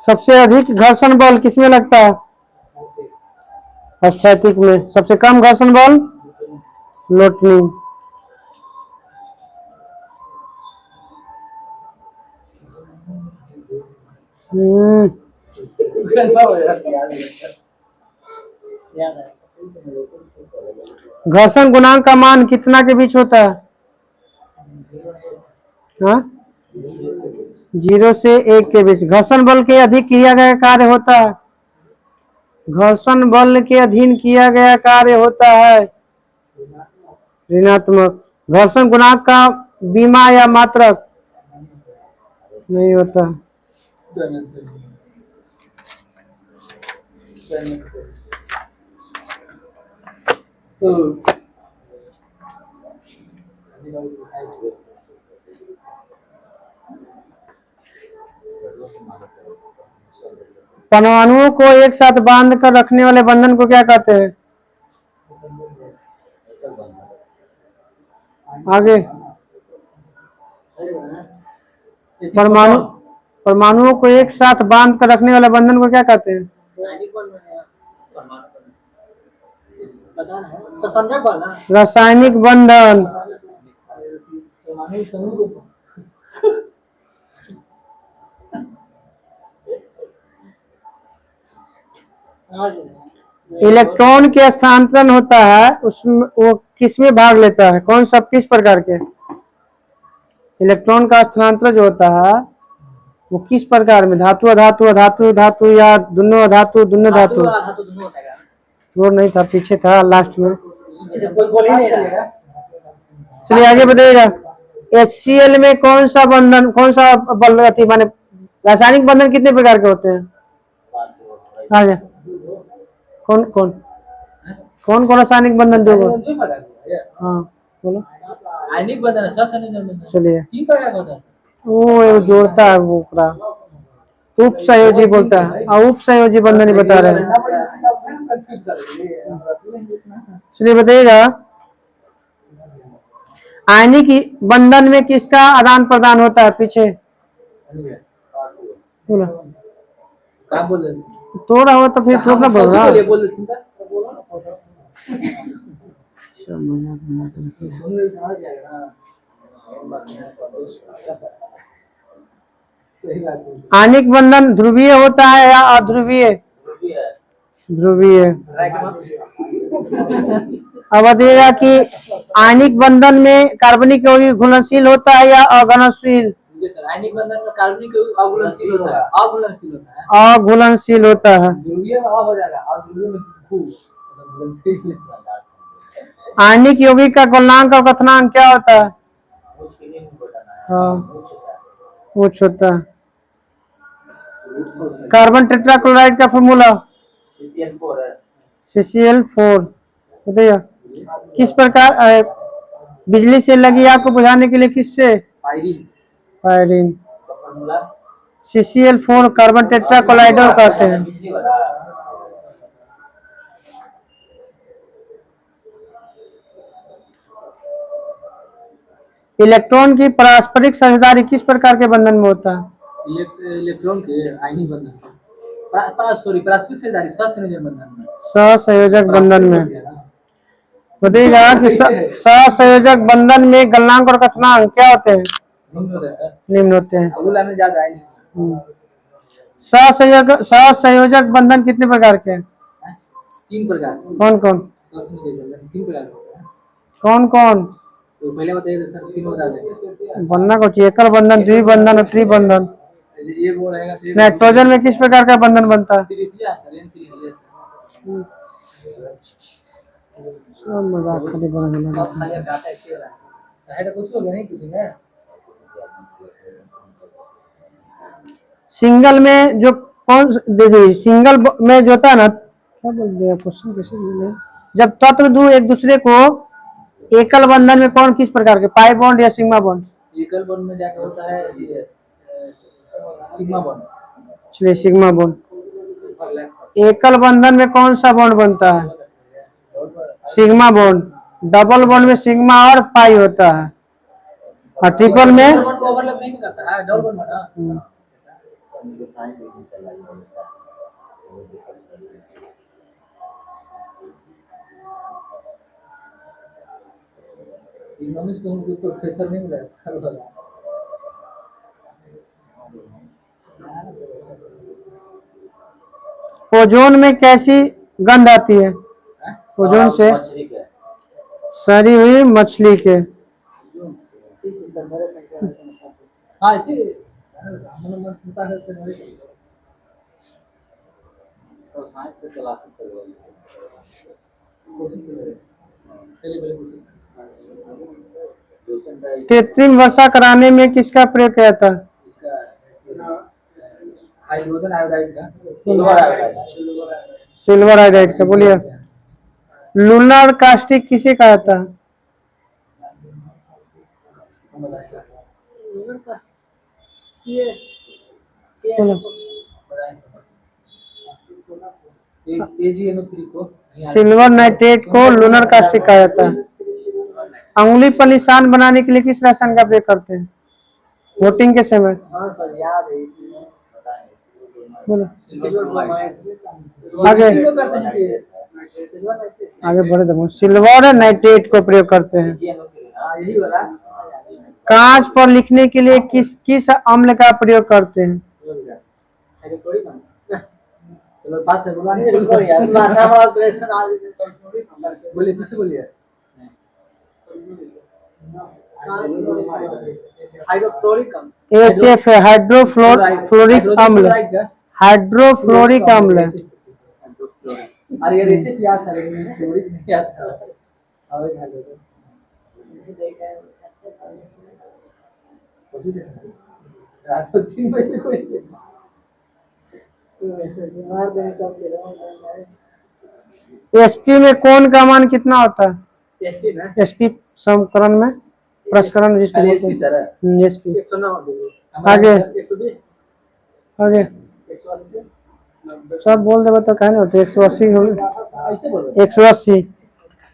सबसे अधिक घर्षण बल किसमें लगता है? स्थैतिक में। सबसे कम घर्षण बल लोटनी। घर्षण गुणांक का मान कितना के बीच होता है? हाँ 0 से 1 के बीच। घर्षण बल के अधिक किया गया कार्य होता है। घर्षण बल के अधीन किया गया कार्य होता है ऋणात्मक। घर्षण गुणांक का बीमा या मात्रक नहीं होता। परमाणुओं को एक साथ बांध कर रखने वाले बंधन को क्या कहते हैं? आगे परमाणुओं को एक साथ बांध कर रखने वाले बंधन को क्या कहते हैं? रासायनिक बंधन। इलेक्ट्रॉन के स्थानांतरण होता है उसमें वो किसमें भाग लेता है, कौन सा किस प्रकार के इलेक्ट्रॉन का स्थानांतरण जो होता है वो किस प्रकार में, धातु अधातु अधातु धातु या दोनों अधातु दोनों धातु? वो नहीं था, पीछे था लास्ट में। चलिए आगे बताइएगा। HCl में कौन सा बंधन, कौन सा बल माने रासायनिक बंधन कितने प्रकार के होते हैं? आगे कौन कौन कौन कौन रासायनिक बंधन दो? हाँ बोलो। आयनिक बंधन, सहसंयोजक बंधन, चलिए 3 प्रकार का होता है। वो जोड़ता है वो पूरा उप संयोजी बोलता है, उप संयोजी बंधन ही बता रहे हैं। चलिए बताइएगा आयनिक बंधन में किसका आदान प्रदान होता है? पीछे बोलो। थोड़ा हो तो फिर थोड़ा बोल रहा आयनिक बंधन ध्रुवीय होता है या अध्रुवीय? ध्रुवीय। अब बताइएगा कि आयनिक बंधन में कार्बनिक यौगिक घुलनशील होता है या अघुलनशील? आयनिक बंधन में कार्बनिक यौगिक अघुलनशील होता है, अघुलनशील होता है, अघुलनशील होता है। ध्रुवीय में हो जाएगा, अध्रुवीय में घुलनशील। आयनिक यौगिक का गलनांक और कथनांक क्या होता है? हाँ उच्च होता है। कार्बन टेट्राक्लोराइड का फॉर्मूला CCl4। बताइए किस प्रकार बिजली से लगी आग को बुझाने के लिए किससे? फायरिंग। CCl4 कार्बन टेट्राक्लोराइड कहते हैं। इलेक्ट्रॉन की पारस्परिक साझेदारी किस प्रकार के बंधन में होता है? इलेक्ट्रॉन के आयनिक बंधन, पारस्परिक साझेदारी सहसंयोजक बंधन में। सहसंयोजक बंधन में बताइएगा कि सहसंयोजक बंधन में गलनांक और कथनांक क्या होते हैं? निम्न होते हैं। सहसंयोजक बंधन कितने प्रकार के हैं? 3 प्रकार। कौन कौन? सहसंयोजक बंधन 3 प्रकार के होते हैं। कौन कौन? तो पहले बताइए सर, 3 बता दें। बनना कुछ एकल बंधन, द्विबंधन और त्रिबंधन। एक वो रहेगा। नाइट्रोजन में किस प्रकार का बंधन बनता है? सब मजाक खाली बना कुछ हो गया, नहीं पूछेंगे। सिंगल में जो कौन दे दी, सिंगल में जो होता है ना, क्या बोल दिया क्वेश्चन कैसे बोले, जब तत्व दो एक दूसरे को एकल बंधन में कौन किस प्रकार के, पाई बॉन्ड या सिग्मा बॉन्ड? एकल बॉन्ड में जाकर होता है सिग्मा बॉन्ड। चलिए सिग्मा बॉन्ड। एकल बंधन में कौन सा बॉन्ड बनता है? Sigma bond. डबल बॉन्ड में सिग्मा और पाई होता है, और ट्रिपल में ओवरलैप नहीं करता है, डबल बॉन्ड ना। इकोनॉमिक्स में उनको प्रोफेसर नहीं मिला। ओजोन में कैसी गंध आती है? ओजोन से सड़ी हुई मछली के। हाँ कृत्रिम वर्षा कराने में किसका प्रयोग किया था? हाइड्रोजन आयोडाइड का, सिल्वर आयोडाइड का। बोलिए लूनर कास्टिक किसे कहा था? सिल्वर नाइट्रेट को लूनर कास्टिक कहा जाता है। अंगुली पर निशान बनाने के लिए किस रसायन का प्रयोग करते हैं वोटिंग के समय? बोलो आगे आगे बढ़े। देखो सिल्वर नाइट्रेट को प्रयोग करते हैं। कांच पर लिखने के लिए किस किस अम्ल का प्रयोग करते हैं? चलो पास है, बोलिए पीछे बोलिए। हाइड्रोक्लोरिक HF है हाइड्रोफ्लोरिक अम्ल, हाइड्रोफ्लोरिक अम्ल। अरे यार एचएफ याद था लेकिन मैंने फ्लोरिक नहीं याद था। और रात को 3 बजे कोई मार देने सब ले रहा SP में कौन का मान कितना होता है? एसपी ना SP समकरण में प्रसकरण जिसको बोलते एसपी सर हैं SP। 109 आगे 120 आगे 180 सब बोल देगा तो कहने होते 180 हो गए। ऐसे बोलो 180।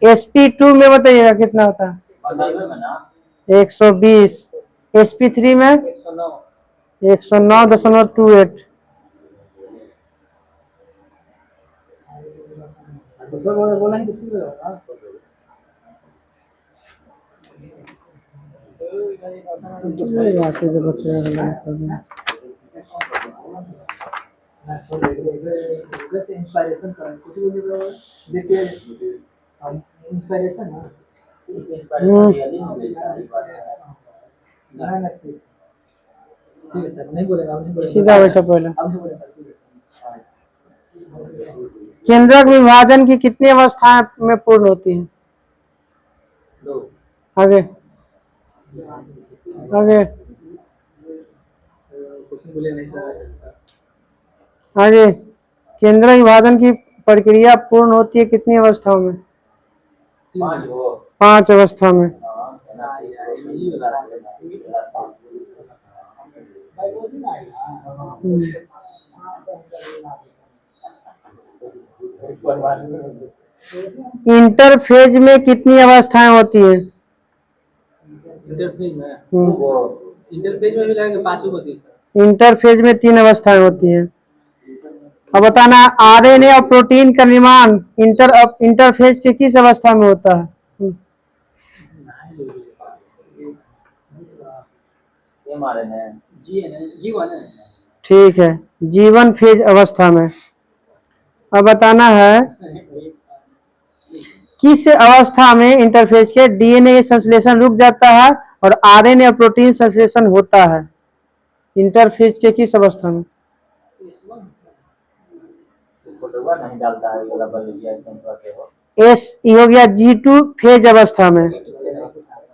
SP2 में बताइएगा कितना होता है? 120। SP3 में 109 109.28। दूसरा बोला ही किसको लगा इंस्पायरेशन करना कुछ भी बोलो देखिए इंस्पायरेशन ना ठीक है सर नहीं बोलेगा अब नहीं बोलेगा सीधा बैठा पहले। अब नहीं बोलेगा केंद्रक विभाजन की कितनी अवस्थाएं में पूर्ण होती हैं? 2 आगे आगे क्वेश्चन बोले नहीं सर आगे केंद्रक विभाजन की प्रक्रिया पूर्ण होती है कितनी अवस्थाओं में? 5 अवस्था में। इंटरफेज में कितनी अवस्थाएं होती हैं? इंटरफेज में इंटरफेज में भी लगेगा 5 होती है सर इंटरफेज में 3 अवस्थाएं होती हैं। अब बताना RNA और प्रोटीन का निर्माण इंटरफेज के किस अवस्था में होता है? ठीक है जीवन फेज अवस्था में। अब बताना है किस अवस्था में इंटरफेज के DNA संश्लेषण रुक जाता है और RNA और प्रोटीन संश्लेषण होता है? इंटरफेज के किस अवस्था में? एस हो गया G2 फेज अवस्था में।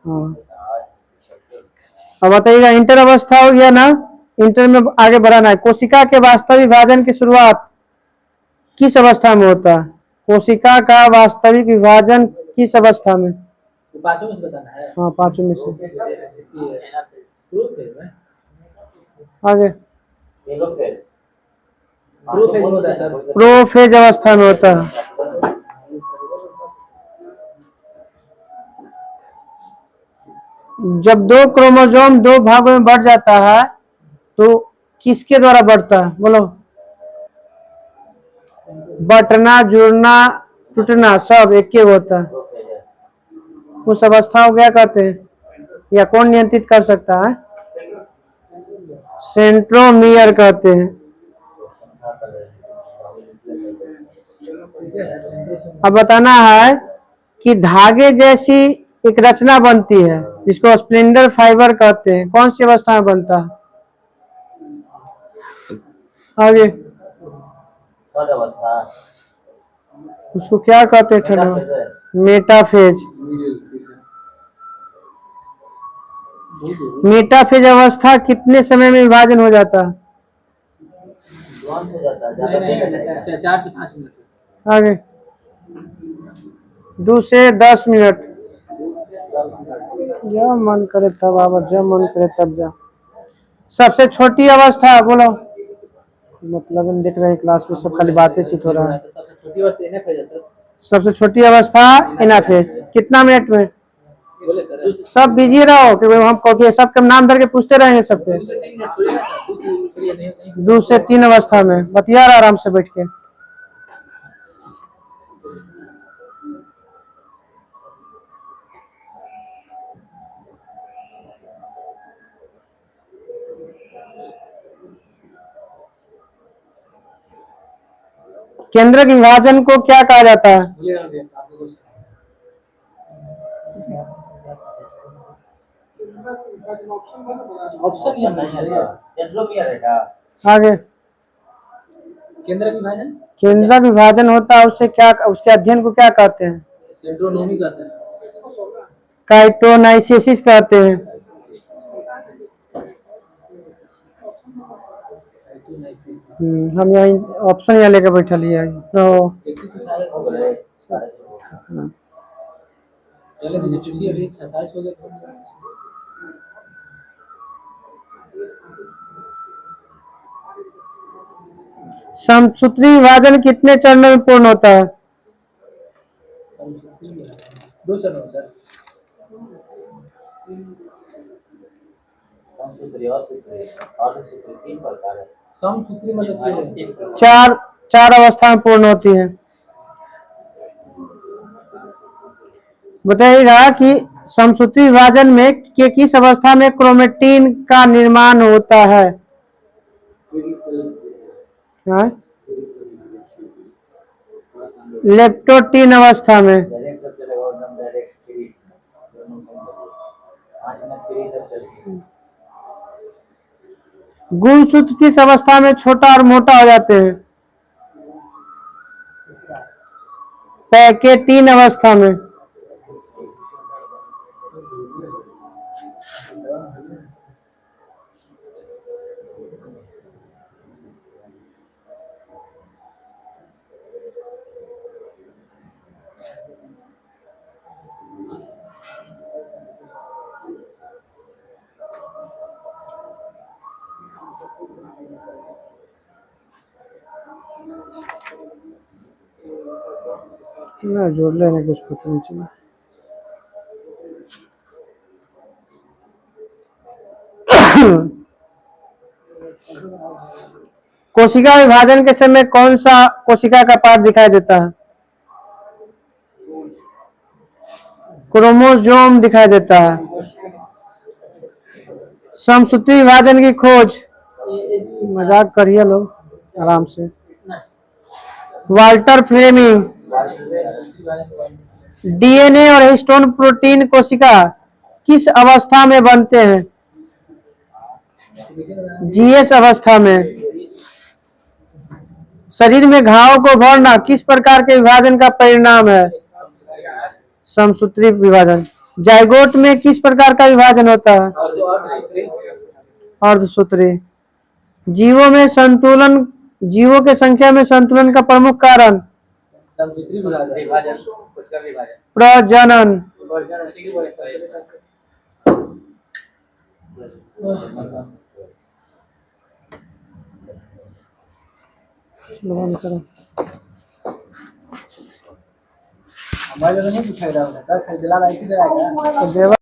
हाँ अब बताइएगा इंटर अवस्था हो गया ना। इंटर में आगे बढ़ाना है। कोशिका के वास्तविक विभाजन की शुरुआत किस अवस्था में होता है? कोशिका का वास्तविक विभाजन किस अवस्था में? पांचों में से बताना है हाँ 5 में से। प्रूफ है आगे प्रूफ है होता है सर प्रोफेज अवस्था में होता है। जब 2 क्रोमोसोम 2 भागों में बढ़ जाता है तो किसके द्वारा बढ़ता है? बोलो। बटना जुड़ना टूटना सब एक के होता है। उस अवस्था को क्या कहते हैं या कौन नियंत्रित कर सकता है? सेंट्रोमियर कहते हैं। अब बताना है कि धागे जैसी एक रचना बनती है जिसको स्प्लेंडर फाइबर कहते हैं, कौन सी अवस्था में बनता है? आगे उसको क्या कहते हैं? मेटाफेज। मेटाफेज अवस्था कितने समय में विभाजन हो जाता है? 4 से 5 मिनट आगे 2 से 10 मिनट। जब मन करे तब आओ, जब मन करे तब जाओ। सबसे छोटी अवस्था बोलो। मतलब हम देख रहे हैं क्लास में सब खाली बातें चित हो रहा है। छोटी अवस्था एनएफ है सर सबसे छोटी अवस्था एनाफेज। कितना मिनट में? बोले सर सब बिजी रहो कि हम कहोगे सबके नाम धर के पूछते रहेंगे सबके। 2 से 3 मिनट खुलेगा सर 2 से 3 अवस्था में बतिया रहा आराम से बैठ के। केंद्रक विभाजन को क्या कहा जाता है? ऑप्शन ही नहीं है, सेंट्रोमियर है क्या? आगे केंद्र विभाजन, केंद्र विभाजन होता है, उससे क्या, उसके अध्ययन को क्या कहते हैं? सेंट्रोनोमी कहते हैं। काइटोनाइसिस कहते हैं। हम यहाँ ऑप्शन यहाँ लेकर बैठा लिया है तो समसूत्री विभाजन कितने चरणों में पूर्ण होता है? 2 चरणों सर। समसूत्री और सूत्री, अर्धसूत्री 3 प्रकार है। समसूत्री मतलब चार अवस्था में पूर्ण होती है। बताइएगा कि समसूत्री विभाजन में के किस अवस्था में क्रोमेटिन का निर्माण होता है? लेप्टोटीन अवस्था में। गुणसूत्र किस अवस्था में छोटा और मोटा हो जाते हैं? पैकेटीन अवस्था में। ना जोड़ लेने कुछ पता नहीं चला। कोशिका विभाजन के समय कौन सा कोशिका का पार्ट दिखाई देता है? क्रोमोसोम दिखाई देता है। समसूत्री विभाजन की खोज, मजाक करिए लोग आराम से। Walter Fleming. डीएनए और हिस्टोन प्रोटीन कोशिका किस अवस्था में बनते हैं? जीएस अवस्था में। शरीर में घाव को भरना किस प्रकार के विभाजन का परिणाम है? समसूत्री विभाजन। जाइगोट में किस प्रकार का विभाजन होता है? अर्धसूत्री। जीवों में संतुलन, जीवों के संख्या में संतुलन का प्रमुख कारण? प्रजनन। हमारे नहीं पूछा गया,